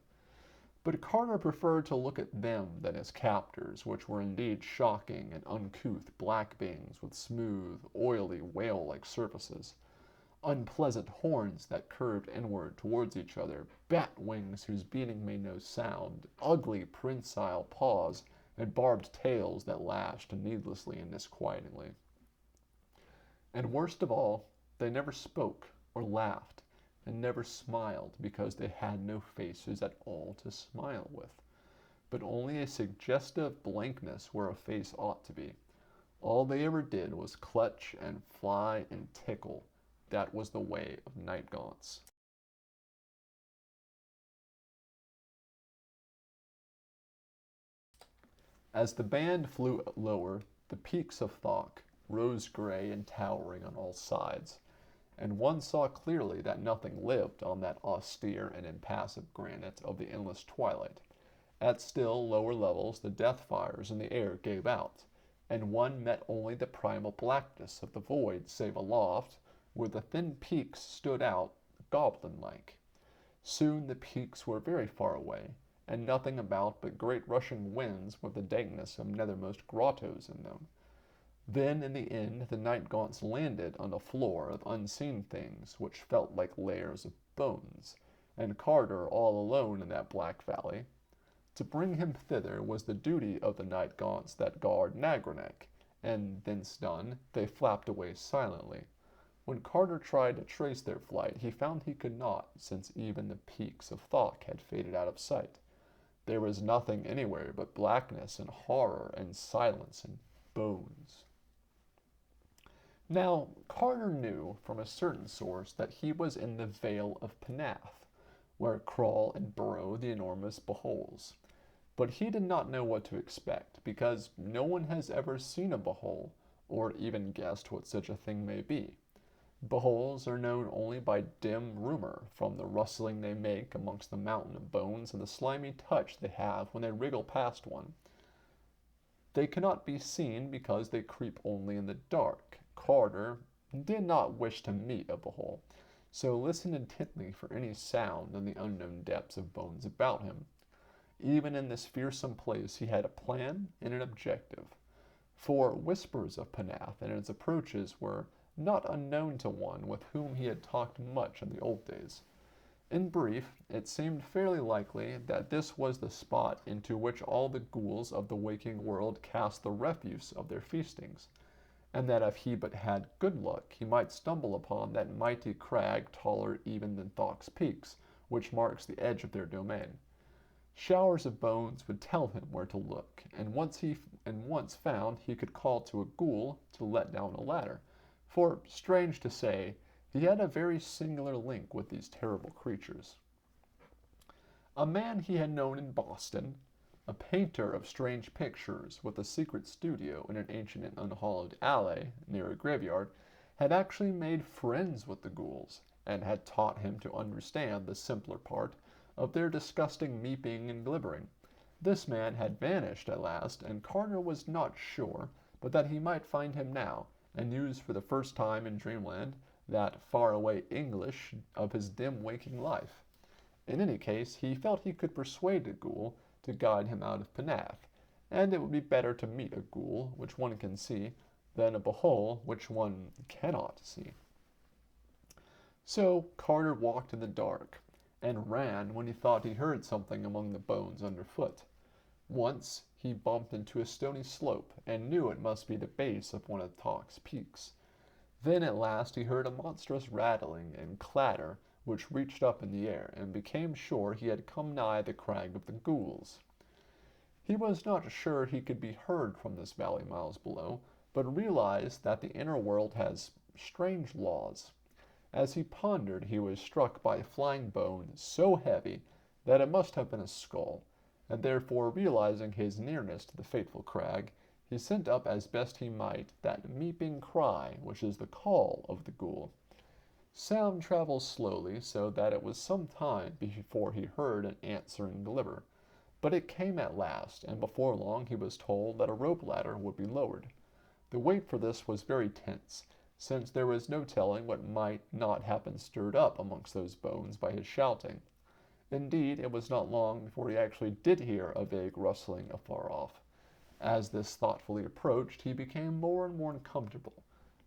But Carter preferred to look at them than his captors, which were indeed shocking and uncouth black beings with smooth, oily, whale-like surfaces, unpleasant horns that curved inward towards each other, bat wings whose beating made no sound, ugly prehensile paws, and barbed tails that lashed needlessly and disquietingly. And worst of all, they never spoke or laughed. and never smiled because they had no faces at all to smile with, but only a suggestive blankness where a face ought to be. All they ever did was clutch and fly and tickle. That was the way of night gaunts. As the band flew lower, the peaks of Thok rose gray and towering on all sides, and one saw clearly that nothing lived on that austere and impassive granite of the endless twilight. At still lower levels the death fires in the air gave out, and one met only the primal blackness of the void save aloft, where the thin peaks stood out goblin-like. Soon the peaks were very far away, and nothing about but great rushing winds with the dankness of nethermost grottos in them. Then in the end the night gaunts landed on a floor of unseen things which felt like layers of bones, and Carter all alone in that black valley. To bring him thither was the duty of the night gaunts that guard Nagranek, and thence done, they flapped away silently. When Carter tried to trace their flight, he found he could not, since even the peaks of Thok had faded out of sight. There was nothing anywhere but blackness and horror and silence and bones. Now, Carter knew from a certain source that he was in the Vale of Kadath, where crawl and burrow the enormous beholes. But he did not know what to expect, because no one has ever seen a behole, or even guessed what such a thing may be. Beholes are known only by dim rumor, from the rustling they make amongst the mountain of bones and the slimy touch they have when they wriggle past one. They cannot be seen because they creep only in the dark. Carter did not wish to meet a behole, so listened intently for any sound in the unknown depths of bones about him. Even in this fearsome place he had a plan and an objective, for whispers of Kadath and its approaches were not unknown to one with whom he had talked much in the old days. In brief, it seemed fairly likely that this was the spot into which all the ghouls of the waking world cast the refuse of their feastings, and that if he but had good luck he might stumble upon that mighty crag taller even than Thok's peaks, which marks the edge of their domain. Showers of bones would tell him where to look, and once found he could call to a ghoul to let down a ladder, for, strange to say, he had a very singular link with these terrible creatures. A man he had known in Boston, a painter of strange pictures with a secret studio in an ancient and unhallowed alley near a graveyard, had actually made friends with the ghouls, and had taught him to understand the simpler part of their disgusting meeping and glibbering. This man had vanished at last, and Carter was not sure but that he might find him now, and use for the first time in dreamland that far-away English of his dim waking life. In any case, he felt he could persuade a ghoul to guide him out of Kadath, and it would be better to meet a ghoul which one can see than a behole which one cannot see. So Carter walked in the dark, and ran when he thought he heard something among the bones underfoot. Once he bumped into a stony slope, and knew it must be the base of one of Thok's peaks. Then at last he heard a monstrous rattling and clatter which reached up in the air, and became sure he had come nigh the crag of the ghouls. He was not sure he could be heard from this valley miles below, but realized that the inner world has strange laws. As he pondered, he was struck by a flying bone so heavy that it must have been a skull, and therefore realizing his nearness to the fateful crag, he sent up as best he might that meeping cry which is the call of the ghoul. Sound travels slowly, so that it was some time before he heard an answering glimmer, but it came at last, and before long he was told that a rope ladder would be lowered. The wait for this was very tense, since there was no telling what might not have been stirred up amongst those bones by his shouting. Indeed, it was not long before he actually did hear a vague rustling afar off. As this thoughtfully approached, he became more and more uncomfortable,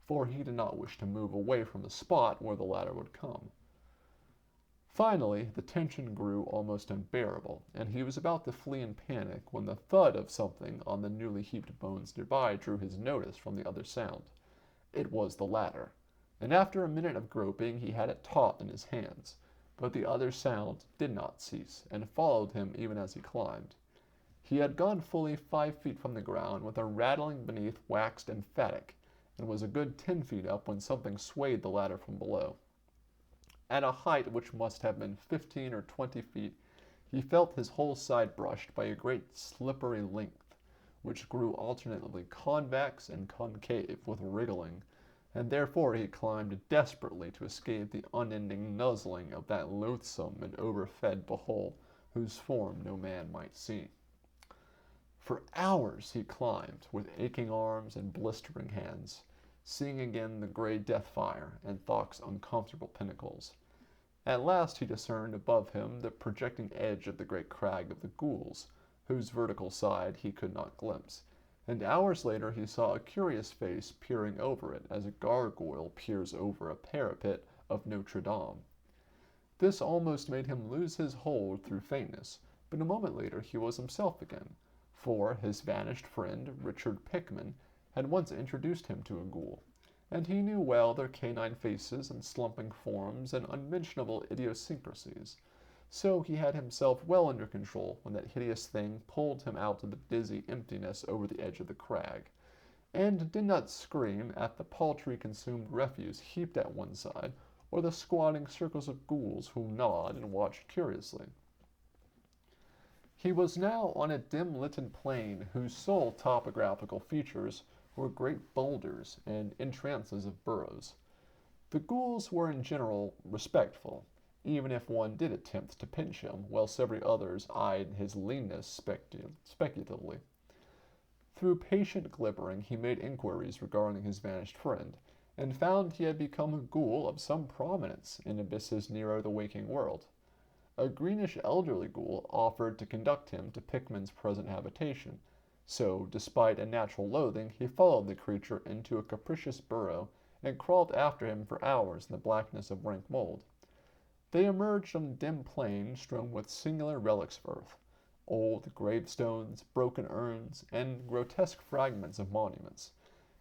for he did not wish to move away from the spot where the ladder would come. Finally, the tension grew almost unbearable, and he was about to flee in panic when the thud of something on the newly heaped bones nearby drew his notice from the other sound. It was the ladder, and after a minute of groping he had it taut in his hands. But the other sound did not cease, and followed him even as he climbed. He had gone fully 5 feet from the ground, with a rattling beneath waxed emphatic, and was a good 10 feet up when something swayed the ladder from below. At a height which must have been 15 or 20 feet, he felt his whole side brushed by a great slippery length, which grew alternately convex and concave with wriggling, and therefore he climbed desperately to escape the unending nuzzling of that loathsome and overfed behole whose form no man might see. For hours he climbed, with aching arms and blistering hands, seeing again the gray death fire and Thok's uncomfortable pinnacles. At last he discerned above him the projecting edge of the great crag of the ghouls, whose vertical side he could not glimpse, and hours later he saw a curious face peering over it as a gargoyle peers over a parapet of Notre Dame. This almost made him lose his hold through faintness, but a moment later he was himself again, for his vanished friend, Richard Pickman, had once introduced him to a ghoul, and he knew well their canine faces and slumping forms and unmentionable idiosyncrasies. So he had himself well under control when that hideous thing pulled him out of the dizzy emptiness over the edge of the crag, and did not scream at the paltry consumed refuse heaped at one side, or the squatting circles of ghouls who gnawed and watched curiously. He was now on a dim-litten plain whose sole topographical features were great boulders and entrances of burrows. The ghouls were in general respectful, even if one did attempt to pinch him, while several others eyed his leanness speculatively. Through patient glibbering he made inquiries regarding his vanished friend, and found he had become a ghoul of some prominence in abysses nearer the waking world. A greenish elderly ghoul offered to conduct him to Pickman's present habitation, so, despite a natural loathing, he followed the creature into a capricious burrow, and crawled after him for hours in the blackness of rank mold. They emerged on a dim plain strewn with singular relics of earth, old gravestones, broken urns, and grotesque fragments of monuments,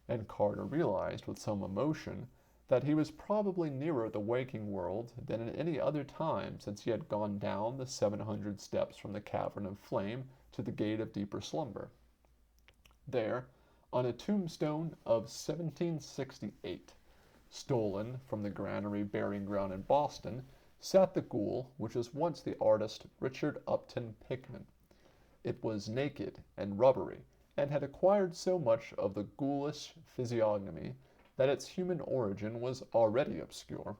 and Carter realized with some emotion that he was probably nearer the waking world than at any other time since he had gone down the 700 steps from the cavern of flame to the gate of deeper slumber. There, on a tombstone of 1768, stolen from the granary burying ground in Boston, sat the ghoul which was once the artist Richard Upton Pickman. It was naked and rubbery, and had acquired so much of the ghoulish physiognomy that its human origin was already obscure,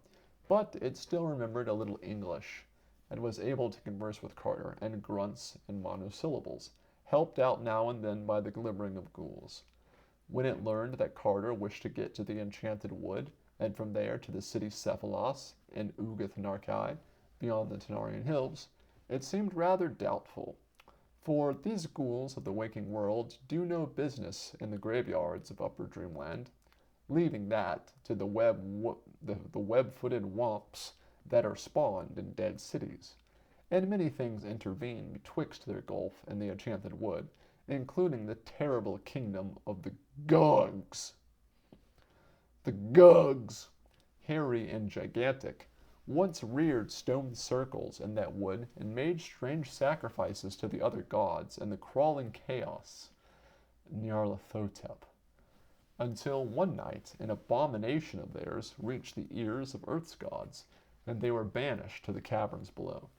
but it still remembered a little English, and was able to converse with Carter in grunts and monosyllables, helped out now and then by the glimmering of ghouls. When it learned that Carter wished to get to the enchanted wood, and from there to the city Cephalos in Ugath Narkai, beyond the Tanarian hills, it seemed rather doubtful, for these ghouls of the waking world do no business in the graveyards of Upper Dreamland, leaving that to the web-footed womps that are spawned in dead cities. And many things intervene betwixt their gulf and the enchanted wood, including the terrible kingdom of the Gogs. The Gogs, hairy and gigantic, once reared stone circles in that wood and made strange sacrifices to the other gods and the crawling chaos, Nyarlathotep, until one night an abomination of theirs reached the ears of Earth's gods, and they were banished to the caverns below.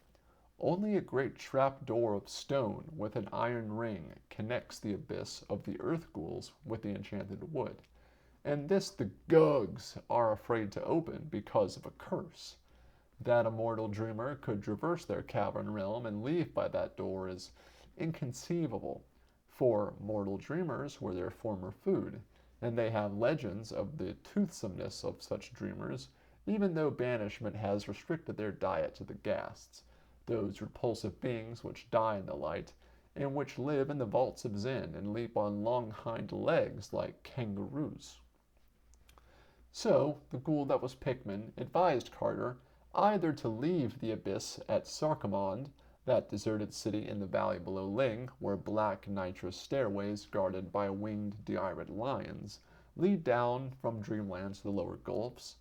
Only a great trap-door of stone with an iron ring connects the abyss of the earth ghouls with the enchanted wood, and this the Gogs are afraid to open because of a curse. That a mortal dreamer could traverse their cavern realm and leave by that door is inconceivable, for mortal dreamers were their former food, and they have legends of the toothsomeness of such dreamers, even though banishment has restricted their diet to the ghasts, those repulsive beings which die in the light, and which live in the vaults of Zen and leap on long hind legs like kangaroos. So the ghoul that was Pickman advised Carter either to leave the abyss at Sarkomond, that deserted city in the valley below Ling, where black nitrous stairways guarded by winged deirid lions lead down from dreamlands to the lower gulfs,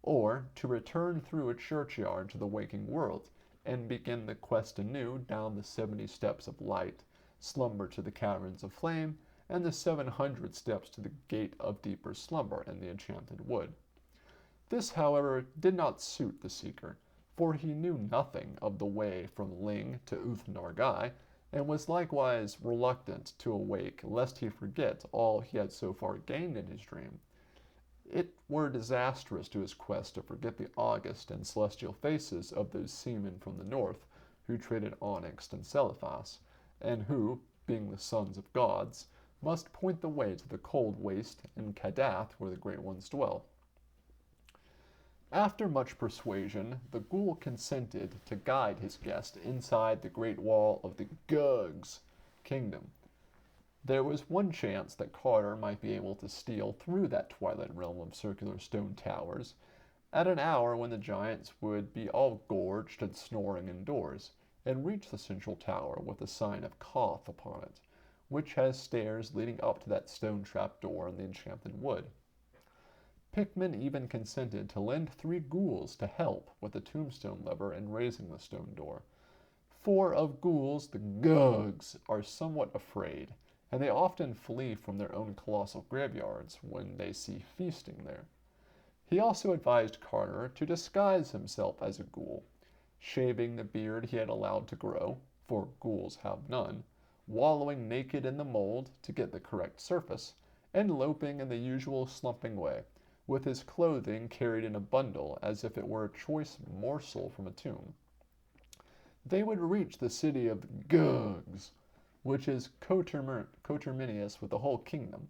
or to return through a churchyard to the waking world, and begin the quest anew down the 70 steps of light, slumber to the caverns of flame, and the 700 steps to the gate of deeper slumber in the enchanted wood. This, however, did not suit the seeker, for he knew nothing of the way from Ling to Uth-Nargai, and was likewise reluctant to awake lest he forget all he had so far gained in his dream. It were disastrous to his quest to forget the august and celestial faces of those seamen from the north who traded onyx and celephas, and who, being the sons of gods, must point the way to the cold waste in Kadath where the great ones dwell. After much persuasion, the ghoul consented to guide his guest inside the great wall of the Gugs kingdom. There was one chance that Carter might be able to steal through that twilight realm of circular stone towers at an hour when the giants would be all gorged and snoring indoors, and reach the central tower with the sign of Koth upon it, which has stairs leading up to that stone trap door in the enchanted wood. Pickman even consented to lend 3 ghouls to help with the tombstone lever in raising the stone door. For of ghouls the Gugs are somewhat afraid, and they often flee from their own colossal graveyards when they see feasting there. He also advised Carter to disguise himself as a ghoul, shaving the beard he had allowed to grow, for ghouls have none, wallowing naked in the mold to get the correct surface, and loping in the usual slumping way, with his clothing carried in a bundle as if it were a choice morsel from a tomb. They would reach the city of Gugs, which is coterminous with the whole kingdom,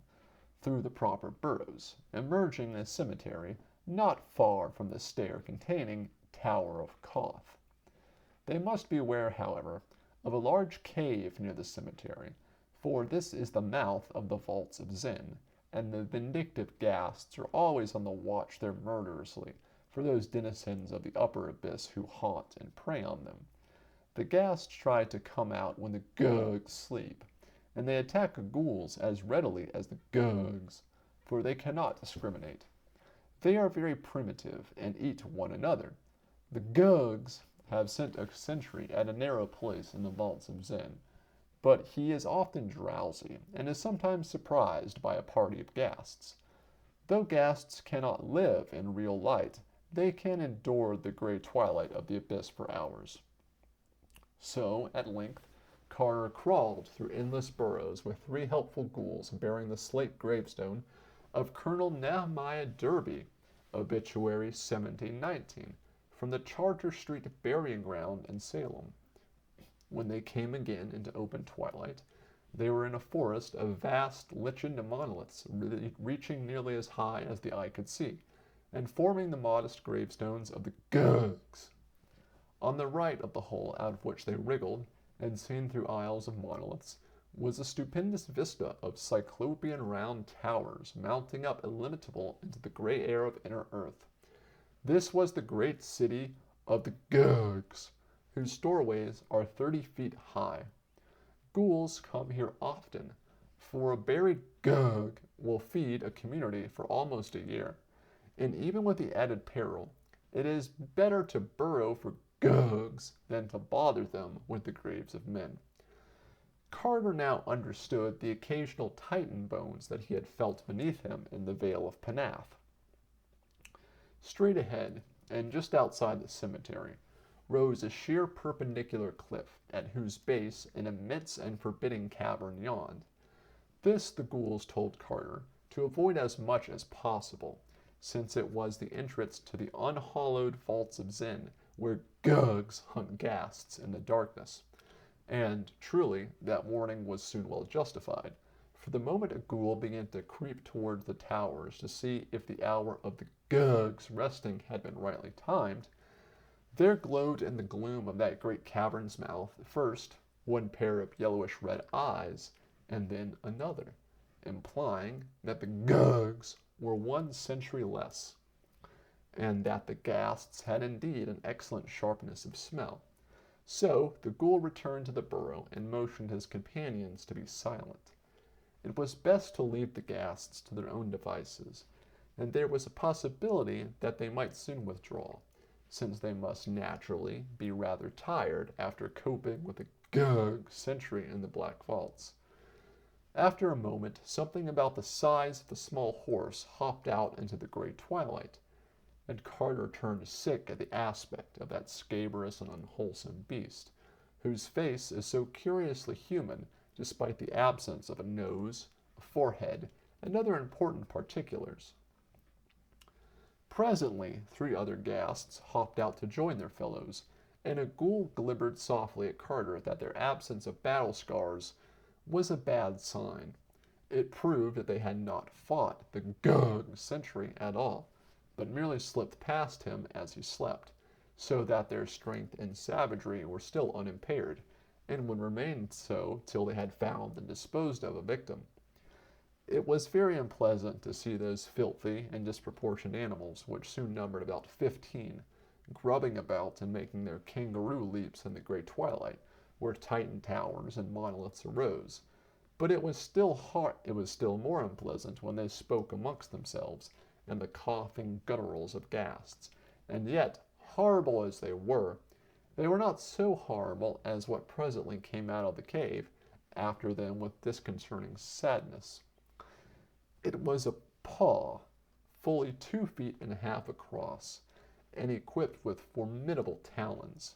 through the proper burrows, emerging in a cemetery not far from the stair containing Tower of Koth. They must beware, however, of a large cave near the cemetery, for this is the mouth of the vaults of Zen, and the vindictive ghasts are always on the watch there murderously for those denizens of the upper abyss who haunt and prey on them. The ghasts try to come out when the Gugs sleep, and they attack ghouls as readily as the Gugs, for they cannot discriminate. They are very primitive and eat one another. The Gugs have sent a sentry at a narrow place in the vaults of Zen, but he is often drowsy, and is sometimes surprised by a party of ghasts. Though ghasts cannot live in real light, they can endure the gray twilight of the abyss for hours. So, at length, Carter crawled through endless burrows with 3 helpful ghouls bearing the slate gravestone of Colonel Nehemiah Derby, obituary 1719, from the Charter Street burying ground in Salem. When they came again into open twilight, they were in a forest of vast lichened monoliths reaching nearly as high as the eye could see, and forming the modest gravestones of the Gugs. On the right of the hole out of which they wriggled, and seen through aisles of monoliths, was a stupendous vista of cyclopean round towers mounting up illimitable into the gray air of inner earth. This was the great city of the Gugs, whose doorways are 30 feet high. Ghouls come here often, for a buried Gug will feed a community for almost a year, and even with the added peril, it is better to burrow for Gugs than to bother them with the graves of men. Carter now understood the occasional Titan bones that he had felt beneath him in the Vale of Panath. Straight ahead, and just outside the cemetery, rose a sheer perpendicular cliff, at whose base an immense and forbidding cavern yawned. This the ghouls told Carter to avoid as much as possible, since it was the entrance to the unhallowed vaults of Zen, where Gugs hunt ghasts in the darkness. And, truly, that warning was soon well justified, for the moment a ghoul began to creep towards the towers to see if the hour of the Gugs resting had been rightly timed, there glowed in the gloom of that great cavern's mouth, first, one pair of yellowish-red eyes, and then another, implying that the Gugs were 1 century less, and that the ghasts had indeed an excellent sharpness of smell. So the ghoul returned to the burrow and motioned his companions to be silent. It was best to leave the ghasts to their own devices. and there was a possibility that they might soon withdraw, since they must naturally be rather tired after coping with a century in the Black Vaults. After a moment, something about the size of the small horse hopped out into the gray twilight, and Carter turned sick at the aspect of that scabrous and unwholesome beast, whose face is so curiously human despite the absence of a nose, a forehead, and other important particulars. Presently, 3 other ghasts hopped out to join their fellows, and a ghoul glibbered softly at Carter that their absence of battle scars was a bad sign. It proved that they had not fought the sentry at all, but merely slipped past him as he slept, so that their strength and savagery were still unimpaired, and would remain so till they had found and disposed of a victim. It was very unpleasant to see those filthy and disproportioned animals, which soon numbered about 15, grubbing about and making their kangaroo leaps in the grey twilight, where Titan towers and monoliths arose. But it was still more unpleasant when they spoke amongst themselves, in the coughing gutturals of ghasts, and yet, horrible as they were not so horrible as what presently came out of the cave after them with disconcerting sadness. It was a paw, fully 2 feet and a half across, and equipped with formidable talons.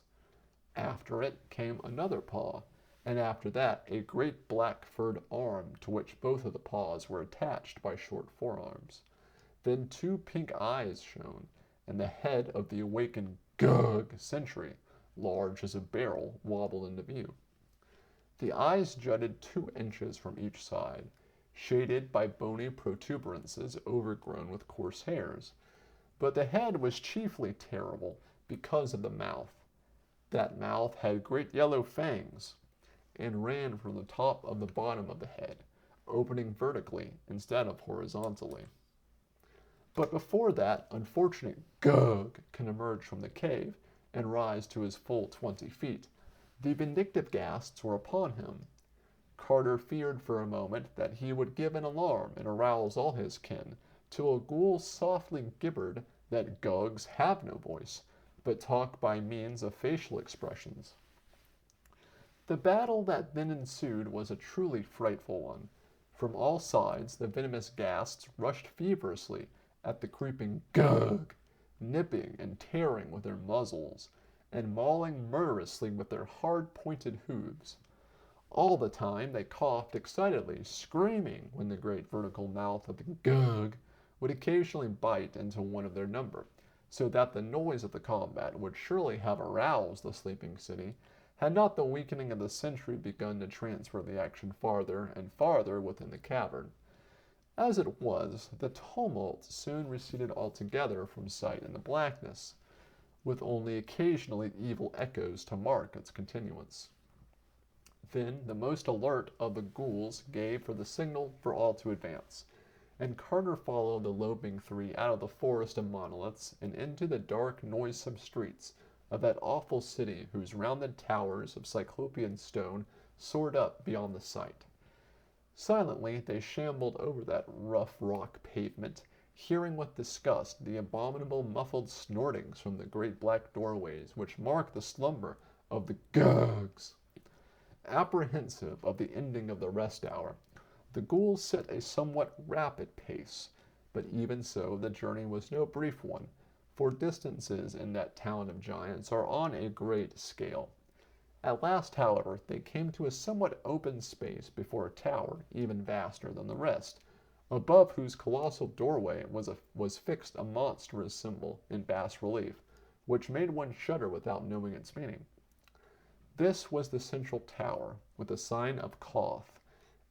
After it came another paw, and after that a great black furred arm to which both of the paws were attached by short forearms. Then 2 pink eyes shone, and the head of the awakened sentry, large as a barrel, wobbled into view. The eyes jutted 2 inches from each side, shaded by bony protuberances overgrown with coarse hairs. But the head was chiefly terrible because of the mouth. That mouth had great yellow fangs, and ran from the top of the bottom of the head, opening vertically instead of horizontally. But before that unfortunate can emerge from the cave and rise to his full 20 feet, the vindictive ghasts were upon him. Carter feared for a moment that he would give an alarm and arouse all his kin, till a ghoul softly gibbered that Gugs have no voice, but talk by means of facial expressions. The battle that then ensued was a truly frightful one. From all sides the venomous ghasts rushed feverishly at the creeping nipping and tearing with their muzzles, and mauling murderously with their hard-pointed hooves. All the time they coughed excitedly, screaming when the great vertical mouth of the would occasionally bite into one of their number, so that the noise of the combat would surely have aroused the sleeping city, had not the weakening of the sentry begun to transfer the action farther and farther within the cavern. As it was, the tumult soon receded altogether from sight in the blackness, with only occasionally evil echoes to mark its continuance. Then the most alert of the ghouls gave for the signal for all to advance, and Carter followed the loping 3 out of the forest of monoliths and into the dark, noisome streets of that awful city whose rounded towers of cyclopean stone soared up beyond the sight. Silently they shambled over that rough rock pavement, hearing with disgust the abominable muffled snortings from the great black doorways which mark the slumber of the Gugs. Apprehensive of the ending of the rest hour, the ghouls set a somewhat rapid pace, but even so the journey was no brief one, for distances in that town of giants are on a great scale. At last, however, they came to a somewhat open space before a tower even vaster than the rest, above whose colossal doorway was fixed a monstrous symbol in bas relief, which made one shudder without knowing its meaning. This was the central tower, with a sign of Koth,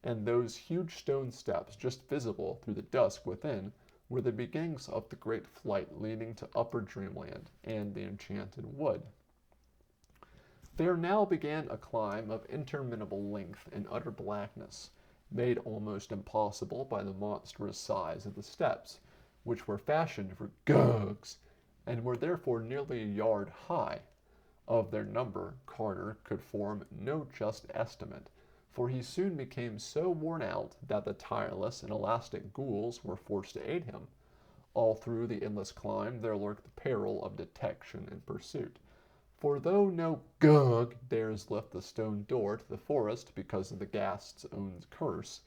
and those huge stone steps just visible through the dusk within were the beginnings of the great flight leading to Upper Dreamland and the Enchanted Wood. There now began a climb of interminable length in utter blackness, made almost impossible by the monstrous size of the steps, which were fashioned for Gugs, and were therefore nearly a yard high. Of their number Carter could form no just estimate, for he soon became so worn out that the tireless and elastic ghouls were forced to aid him. All through the endless climb there lurked the peril of detection and pursuit. For though no Gug dares lift the stone door to the forest because of the ghast's own curse,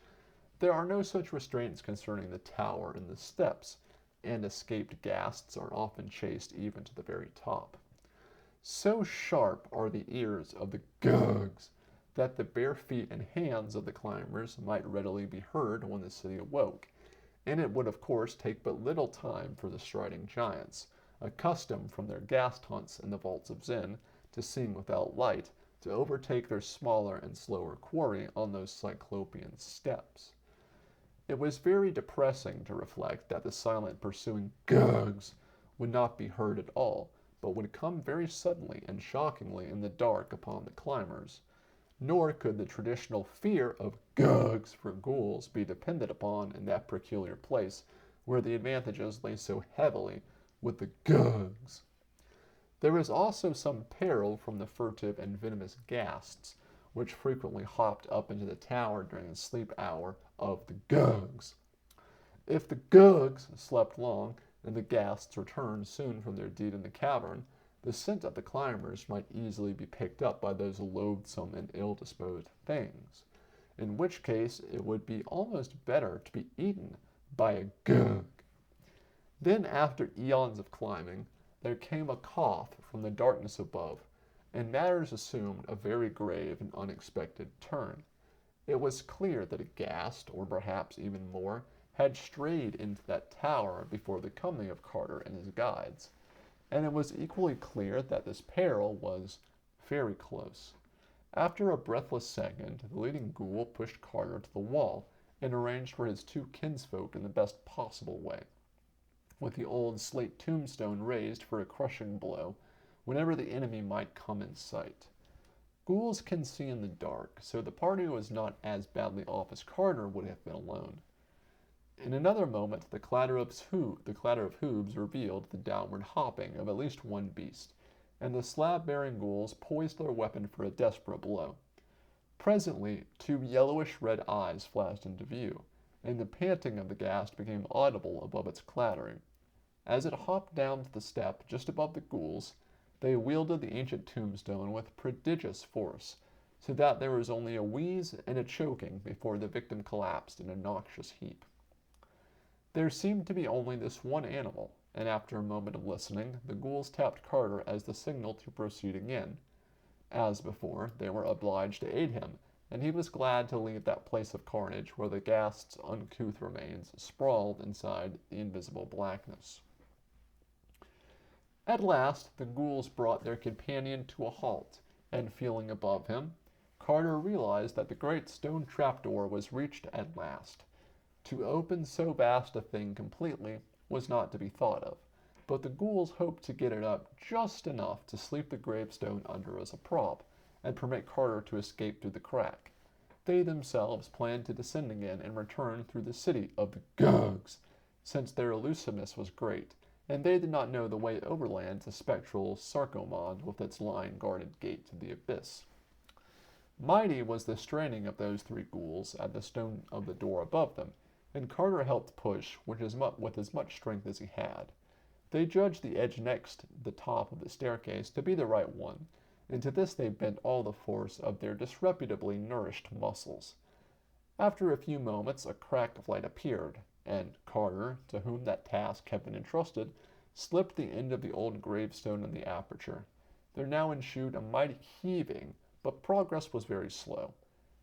there are no such restraints concerning the tower and the steps, and escaped ghasts are often chased even to the very top. So sharp are the ears of the Gugs that the bare feet and hands of the climbers might readily be heard when the city awoke, and it would of course take but little time for the striding giants, accustomed from their ghast hunts in the vaults of Zen to seeing without light, to overtake their smaller and slower quarry on those cyclopean steps. It was very depressing to reflect that the silent pursuing Gugs would not be heard at all, but would come very suddenly and shockingly in the dark upon the climbers. Nor could the traditional fear of Gugs for ghouls be depended upon in that peculiar place where the advantages lay so heavily with the Gugs. There was also some peril from the furtive and venomous ghasts, which frequently hopped up into the tower during the sleep hour of the Gugs. If the Gugs slept long, and the ghasts returned soon from their deed in the cavern, the scent of the climbers might easily be picked up by those loathsome and ill-disposed things, in which case it would be almost better to be eaten by a Gug. Then, after eons of climbing, there came a cough from the darkness above, and matters assumed a very grave and unexpected turn. It was clear that a ghast, or perhaps even more, had strayed into that tower before the coming of Carter and his guides, and it was equally clear that this peril was very close. After a breathless second, the leading ghoul pushed Carter to the wall and arranged for his two kinsfolk in the best possible way, with the old slate tombstone raised for a crushing blow whenever the enemy might come in sight. Ghouls can see in the dark, so the party was not as badly off as Carter would have been alone. In another moment the clatter of hooves revealed the downward hopping of at least one beast, and the slab-bearing ghouls poised their weapon for a desperate blow. Presently 2 yellowish-red eyes flashed into view, and the panting of the ghast became audible above its clattering. As it hopped down to the step just above the ghouls, they wielded the ancient tombstone with prodigious force, so that there was only a wheeze and a choking before the victim collapsed in a noxious heap. There seemed to be only this one animal, and after a moment of listening, the ghouls tapped Carter as the signal to proceed again. As before, they were obliged to aid him, and he was glad to leave that place of carnage where the ghast's uncouth remains sprawled inside the invisible blackness. At last the ghouls brought their companion to a halt, and feeling above him, Carter realized that the great stone trapdoor was reached at last. To open so vast a thing completely was not to be thought of, but the ghouls hoped to get it up just enough to sleep the gravestone under as a prop, and permit Carter to escape through the crack. They themselves planned to descend again and return through the city of the Gugs, since their elusiveness was great, and they did not know the way overland to spectral Sarkomond with its lion-guarded gate to the abyss. Mighty was the straining of those 3 ghouls at the stone of the door above them, and Carter helped push with as much strength as he had. They judged the edge next the top of the staircase to be the right one, and to this they bent all the force of their disreputably nourished muscles. After a few moments a crack of light appeared, and Carter, to whom that task had been entrusted, slipped the end of the old gravestone in the aperture. There now ensued a mighty heaving, but progress was very slow,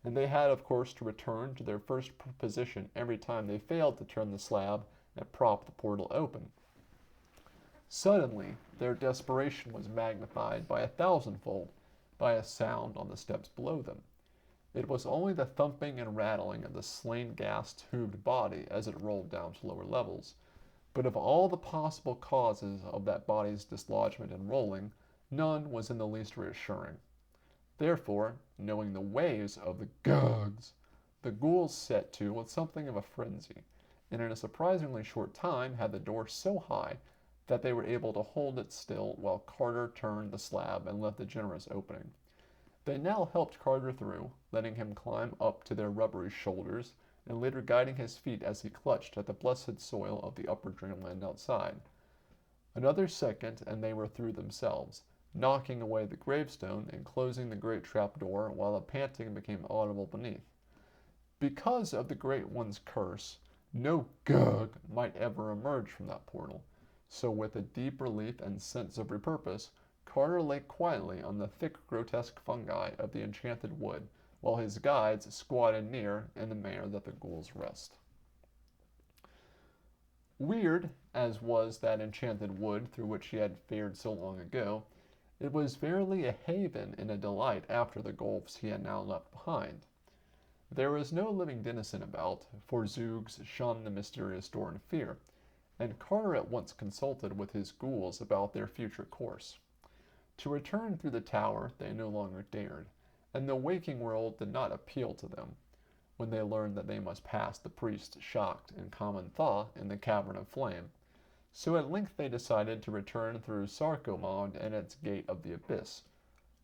and they had of course to return to their first position every time they failed to turn the slab and prop the portal open. Suddenly their desperation was magnified by 1,000-fold by a sound on the steps below them. It was only the thumping and rattling of the slain ghast's hooved body as it rolled down to lower levels, but of all the possible causes of that body's dislodgment and rolling, none was in the least reassuring. Therefore, knowing the ways of the Gugs, the ghouls set to with something of a frenzy, and in a surprisingly short time had the door so high that they were able to hold it still while Carter turned the slab and left the generous opening. They now helped Carter through, letting him climb up to their rubbery shoulders, and later guiding his feet as he clutched at the blessed soil of the upper dreamland outside. Another second, and they were through themselves, knocking away the gravestone and closing the great trapdoor while a panting became audible beneath. Because of the Great One's curse, no Gug might ever emerge from that portal, so with a deep relief and sense of repurpose, Carter lay quietly on the thick grotesque fungi of the enchanted wood, while his guides squatted near in the manner that the ghouls rest. Weird as was that enchanted wood through which he had fared so long ago, it was verily a haven and a delight after the gulfs he had now left behind. There was no living denizen about, for Zoogs shunned the mysterious door in fear, and Carter at once consulted with his ghouls about their future course. To return through the tower they no longer dared, and the waking world did not appeal to them, when they learned that they must pass the priest shocked and common thaw in the cavern of flame. So at length they decided to return through Sarkomond and its gate of the abyss,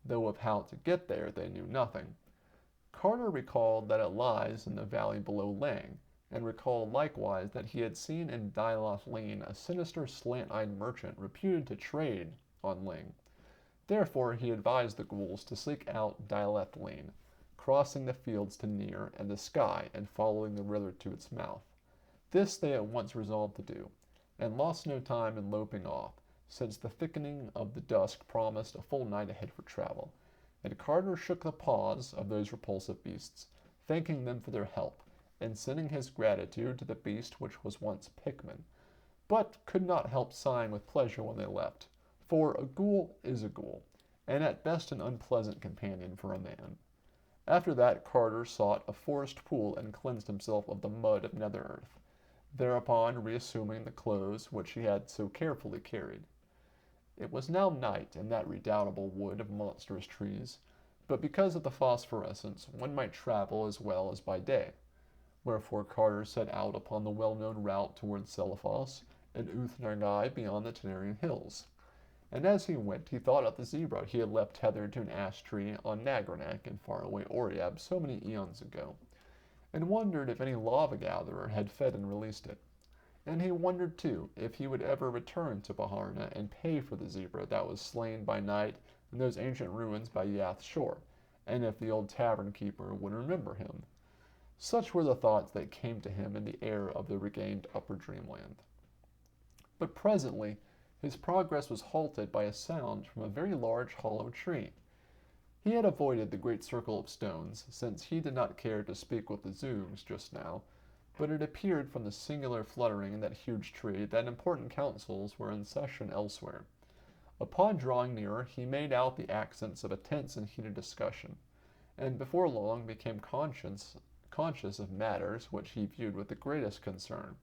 though of how to get there they knew nothing. Carter recalled that it lies in the valley below Lang, and recalled likewise that he had seen in Diloth Lane a sinister slant-eyed merchant reputed to trade on Ling. Therefore he advised the ghouls to seek out Diloth Lane, crossing the fields to Near and the sky and following the river to its mouth. This they at once resolved to do, and lost no time in loping off, since the thickening of the dusk promised a full night ahead for travel, and Carter shook the paws of those repulsive beasts, thanking them for their help, and sending his gratitude to the beast which was once Pickman, but could not help sighing with pleasure when they left, for a ghoul is a ghoul, and at best an unpleasant companion for a man. After that Carter sought a forest pool and cleansed himself of the mud of nether earth, thereupon reassuming the clothes which he had so carefully carried. It was now night in that redoubtable wood of monstrous trees, but because of the phosphorescence one might travel as well as by day, wherefore Carter set out upon the well-known route towards Selifos and Uth-Nargai beyond the Tenarian hills. And as he went he thought of the zebra he had left tethered to an ash tree on Nagranak in faraway Oriab so many eons ago, and wondered if any lava-gatherer had fed and released it. And he wondered, too, if he would ever return to Baharna and pay for the zebra that was slain by night in those ancient ruins by Yath's shore, and if the old tavern-keeper would remember him. Such were the thoughts that came to him in the air of the regained upper dreamland. But presently his progress was halted by a sound from a very large hollow tree. He had avoided the great circle of stones, since he did not care to speak with the Zoogs just now, but it appeared from the singular fluttering in that huge tree that important councils were in session elsewhere. Upon drawing nearer he made out the accents of a tense and heated discussion, and before long became conscious of matters which he viewed with the greatest concern.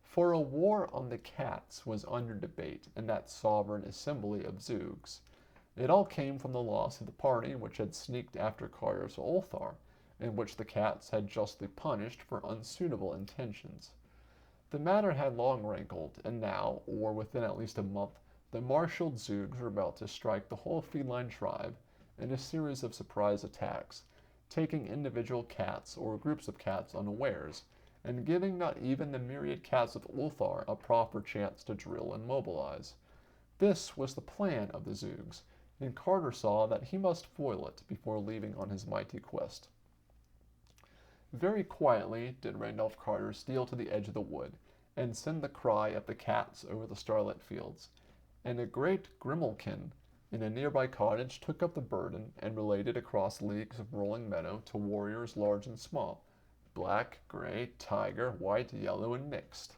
For a war on the cats was under debate in that sovereign assembly of Zoogs. It all came from the loss of the party which had sneaked after Carter's Ulthar, and which the cats had justly punished for unsuitable intentions. The matter had long rankled, and now, or within at least a month, the marshalled Zoogs were about to strike the whole feline tribe in a series of surprise attacks, taking individual cats or groups of cats unawares, and giving not even the myriad cats of Ulthar a proper chance to drill and mobilize. This was the plan of the Zoogs, and Carter saw that he must foil it before leaving on his mighty quest. Very quietly did Randolph Carter steal to the edge of the wood, and send the cry of the cats over the starlit fields, and a great grimalkin in a nearby cottage took up the burden and related across leagues of rolling meadow to warriors large and small, black, gray, tiger, white, yellow, and mixed.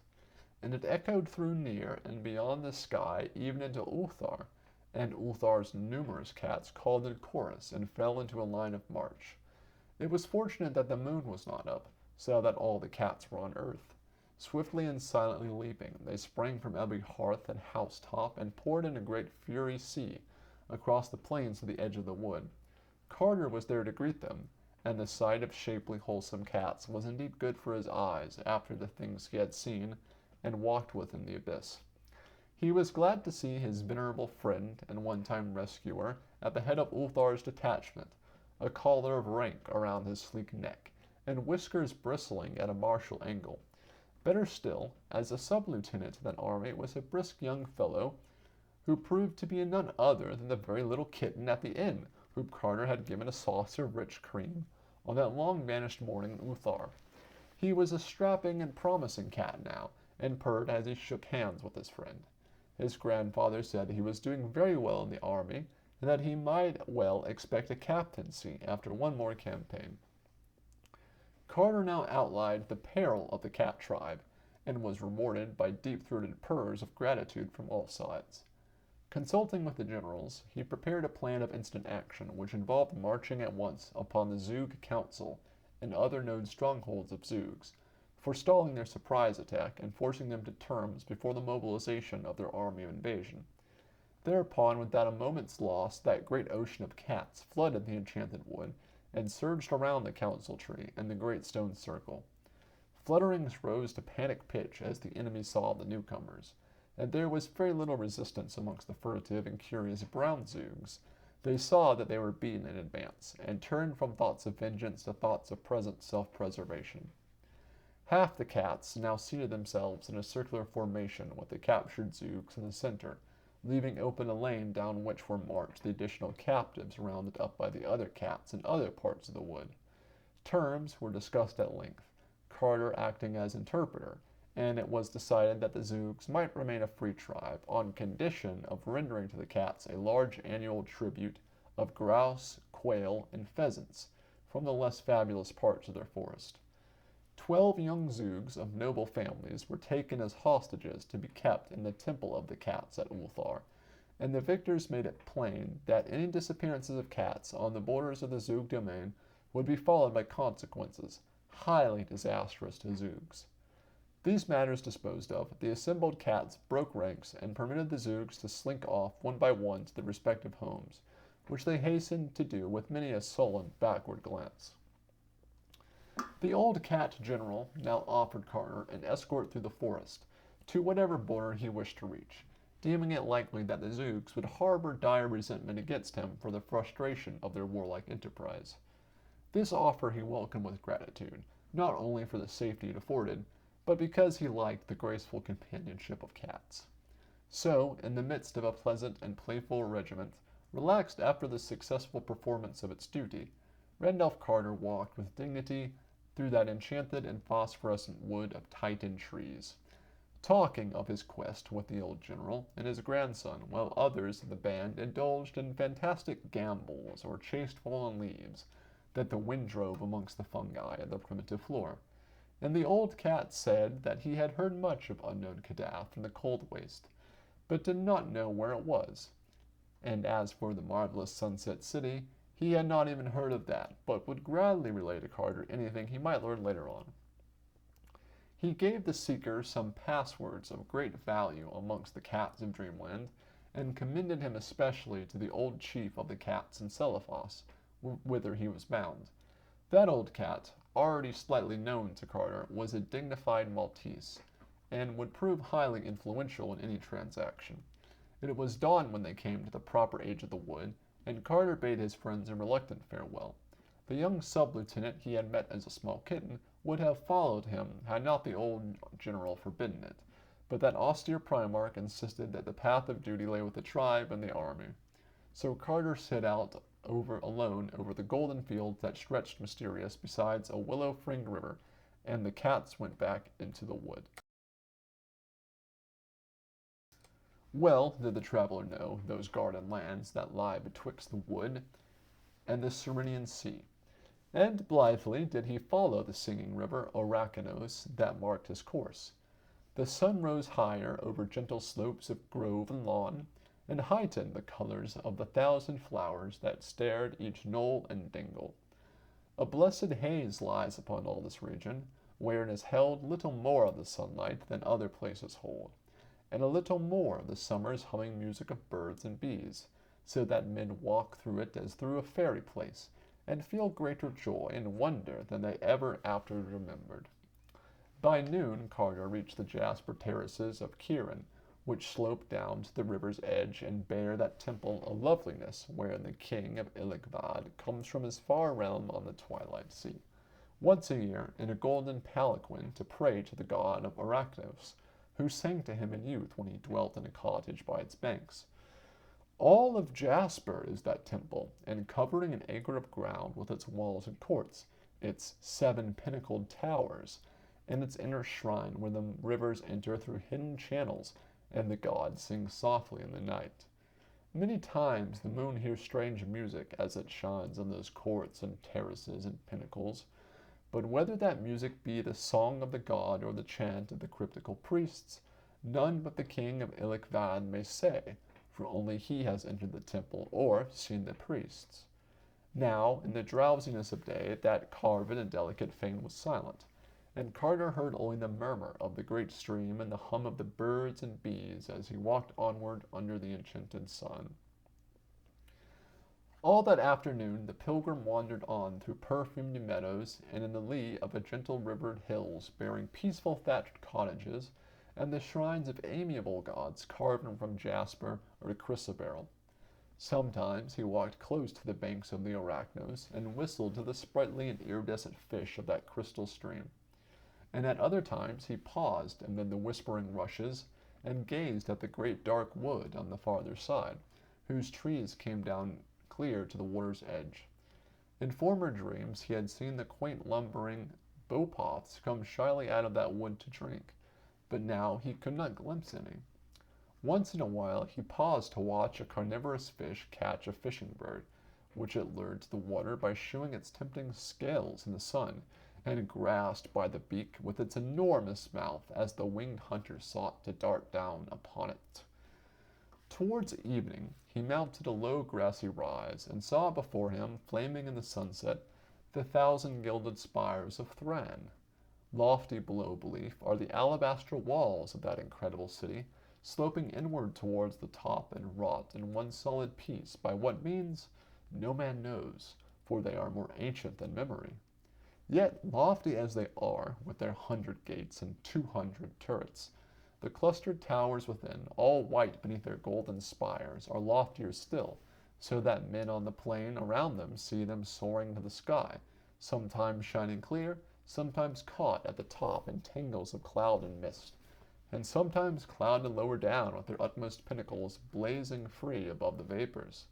And it echoed through Near and beyond the sky even into Ulthar, and Ulthar's numerous cats called in chorus and fell into a line of march. It was fortunate that the moon was not up, so that all the cats were on earth. Swiftly and silently leaping, they sprang from every hearth and housetop and poured in a great fury sea across the plains to the edge of the wood. Carter was there to greet them, and the sight of shapely, wholesome cats was indeed good for his eyes after the things he had seen and walked with in the abyss. He was glad to see his venerable friend and one-time rescuer at the head of Ulthar's detachment, a collar of rank around his sleek neck, and whiskers bristling at a martial angle. Better still, as a sub-lieutenant in that army was a brisk young fellow who proved to be none other than the very little kitten at the inn whom Carter had given a saucer of rich cream on that long-vanished morning in Uthar. He was a strapping and promising cat now, and purred as he shook hands with his friend. His grandfather said he was doing very well in the army, and that he might well expect a captaincy after one more campaign. Carter now outlined the peril of the cat tribe, and was rewarded by deep-throated purrs of gratitude from all sides. Consulting with the generals, he prepared a plan of instant action which involved marching at once upon the Zug Council and other known strongholds of Zugs, forestalling their surprise attack and forcing them to terms before the mobilization of their army of invasion. Thereupon, without a moment's loss, that great ocean of cats flooded the enchanted wood and surged around the council tree and the great stone circle. Flutterings rose to panic pitch as the enemy saw the newcomers, and there was very little resistance amongst the furtive and curious brown Zugs. They saw that they were beaten in advance, and turned from thoughts of vengeance to thoughts of present self-preservation. Half the cats now seated themselves in a circular formation with the captured Zugs in the center, leaving open a lane down which were marched the additional captives rounded up by the other cats in other parts of the wood. Terms were discussed at length, Carter acting as interpreter, and it was decided that the Zugs might remain a free tribe on condition of rendering to the cats a large annual tribute of grouse, quail, and pheasants from the less fabulous parts of their forest. 12 young Zugs of noble families were taken as hostages to be kept in the temple of the cats at Ulthar, and the victors made it plain that any disappearances of cats on the borders of the Zug domain would be followed by consequences highly disastrous to Zugs. These matters disposed of, the assembled cats broke ranks and permitted the Zugs to slink off one by one to their respective homes, which they hastened to do with many a sullen backward glance. The old cat general now offered Carter an escort through the forest to whatever border he wished to reach, deeming it likely that the Zugs would harbor dire resentment against him for the frustration of their warlike enterprise. This offer he welcomed with gratitude, not only for the safety it afforded, but because he liked the graceful companionship of cats. So, in the midst of a pleasant and playful regiment, relaxed after the successful performance of its duty, Randolph Carter walked with dignity through that enchanted and phosphorescent wood of Titan trees, talking of his quest with the old general and his grandson, while others of the band indulged in fantastic gambols or chased fallen leaves that the wind drove amongst the fungi of the primitive floor. And the old cat said that he had heard much of unknown Kadath in the cold waste, but did not know where it was. And as for the marvelous Sunset City, he had not even heard of that, but would gladly relate to Carter anything he might learn later on. He gave the seeker some passwords of great value amongst the cats of Dreamland, and commended him especially to the old chief of the cats in Celephos, whither he was bound. That old cat, already slightly known to Carter, was a dignified Maltese, and would prove highly influential in any transaction. It was dawn when they came to the proper age of the wood, and Carter bade his friends a reluctant farewell. The young sub-lieutenant he had met as a small kitten would have followed him had not the old general forbidden it, but that austere Primarch insisted that the path of duty lay with the tribe and the army. So Carter set out alone over the golden fields that stretched mysterious beside a willow-fringed river, and the cats went back into the wood. Well did the traveler know those garden lands that lie betwixt the wood and the Cyrenian sea, and blithely did he follow the singing river Oracanos that marked his course. The sun rose higher over gentle slopes of grove and lawn, and heightened the colors of the thousand flowers that starred each knoll and dingle. A blessed haze lies upon all this region, where it is held little more of the sunlight than other places hold, and a little more of the summer's humming music of birds and bees, so that men walk through it as through a fairy place, and feel greater joy and wonder than they ever after remembered. By noon Carter reached the jasper terraces of Kieran, which slope down to the river's edge and bear that temple of loveliness wherein the king of Iligvad comes from his far realm on the twilight sea, once a year in a golden palanquin to pray to the god of Arachnos, who sang to him in youth when he dwelt in a cottage by its banks. All of jasper is that temple, and covering an acre of ground with its walls and courts, its 7 pinnacled towers, and its inner shrine where the rivers enter through hidden channels, and the god sings softly in the night. Many times the moon hears strange music as it shines on those courts and terraces and pinnacles, but whether that music be the song of the god or the chant of the cryptical priests, none but the king of Ilikvad may say, for only he has entered the temple or seen the priests. Now, in the drowsiness of day, that carved and delicate fane was silent, and Carter heard only the murmur of the great stream and the hum of the birds and bees as he walked onward under the enchanted sun. All that afternoon the pilgrim wandered on through perfumed meadows and in the lee of a gentle rivered hills bearing peaceful thatched cottages and the shrines of amiable gods carved from jasper or chrysoberyl. Sometimes he walked close to the banks of the Arachnos and whistled to the sprightly and iridescent fish of that crystal stream, and at other times he paused amid the whispering rushes and gazed at the great dark wood on the farther side, whose trees came down clear to the water's edge. In former dreams he had seen the quaint lumbering bowpoths come shyly out of that wood to drink, but now he could not glimpse any. Once in a while he paused to watch a carnivorous fish catch a fishing bird, which it lured to the water by shewing its tempting scales in the sun, and grasped by the beak with its enormous mouth as the winged hunter sought to dart down upon it. Towards evening he mounted a low grassy rise, and saw before him, flaming in the sunset, the 1,000 gilded spires of Thran. Lofty below belief are the alabaster walls of that incredible city, sloping inward towards the top and wrought in one solid piece by what means no man knows, for they are more ancient than memory. Yet, lofty as they are, with their 100 gates and 200 turrets, the clustered towers within, all white beneath their golden spires, are loftier still, so that men on the plain around them see them soaring to the sky, sometimes shining clear, sometimes caught at the top in tangles of cloud and mist, and sometimes clouded lower down with their utmost pinnacles blazing free above the vapors.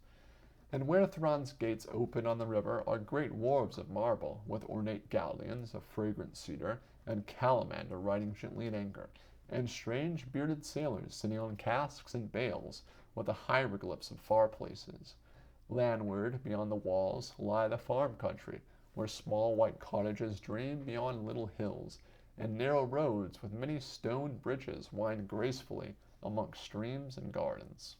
And where Thran's gates open on the river are great wharves of marble, with ornate galleons of fragrant cedar, and Calamander riding gently at anchor, and strange bearded sailors sitting on casks and bales, with the hieroglyphs of far places. Landward, beyond the walls, lie the farm country, where small white cottages dream beyond little hills, and narrow roads with many stone bridges wind gracefully among streams and gardens.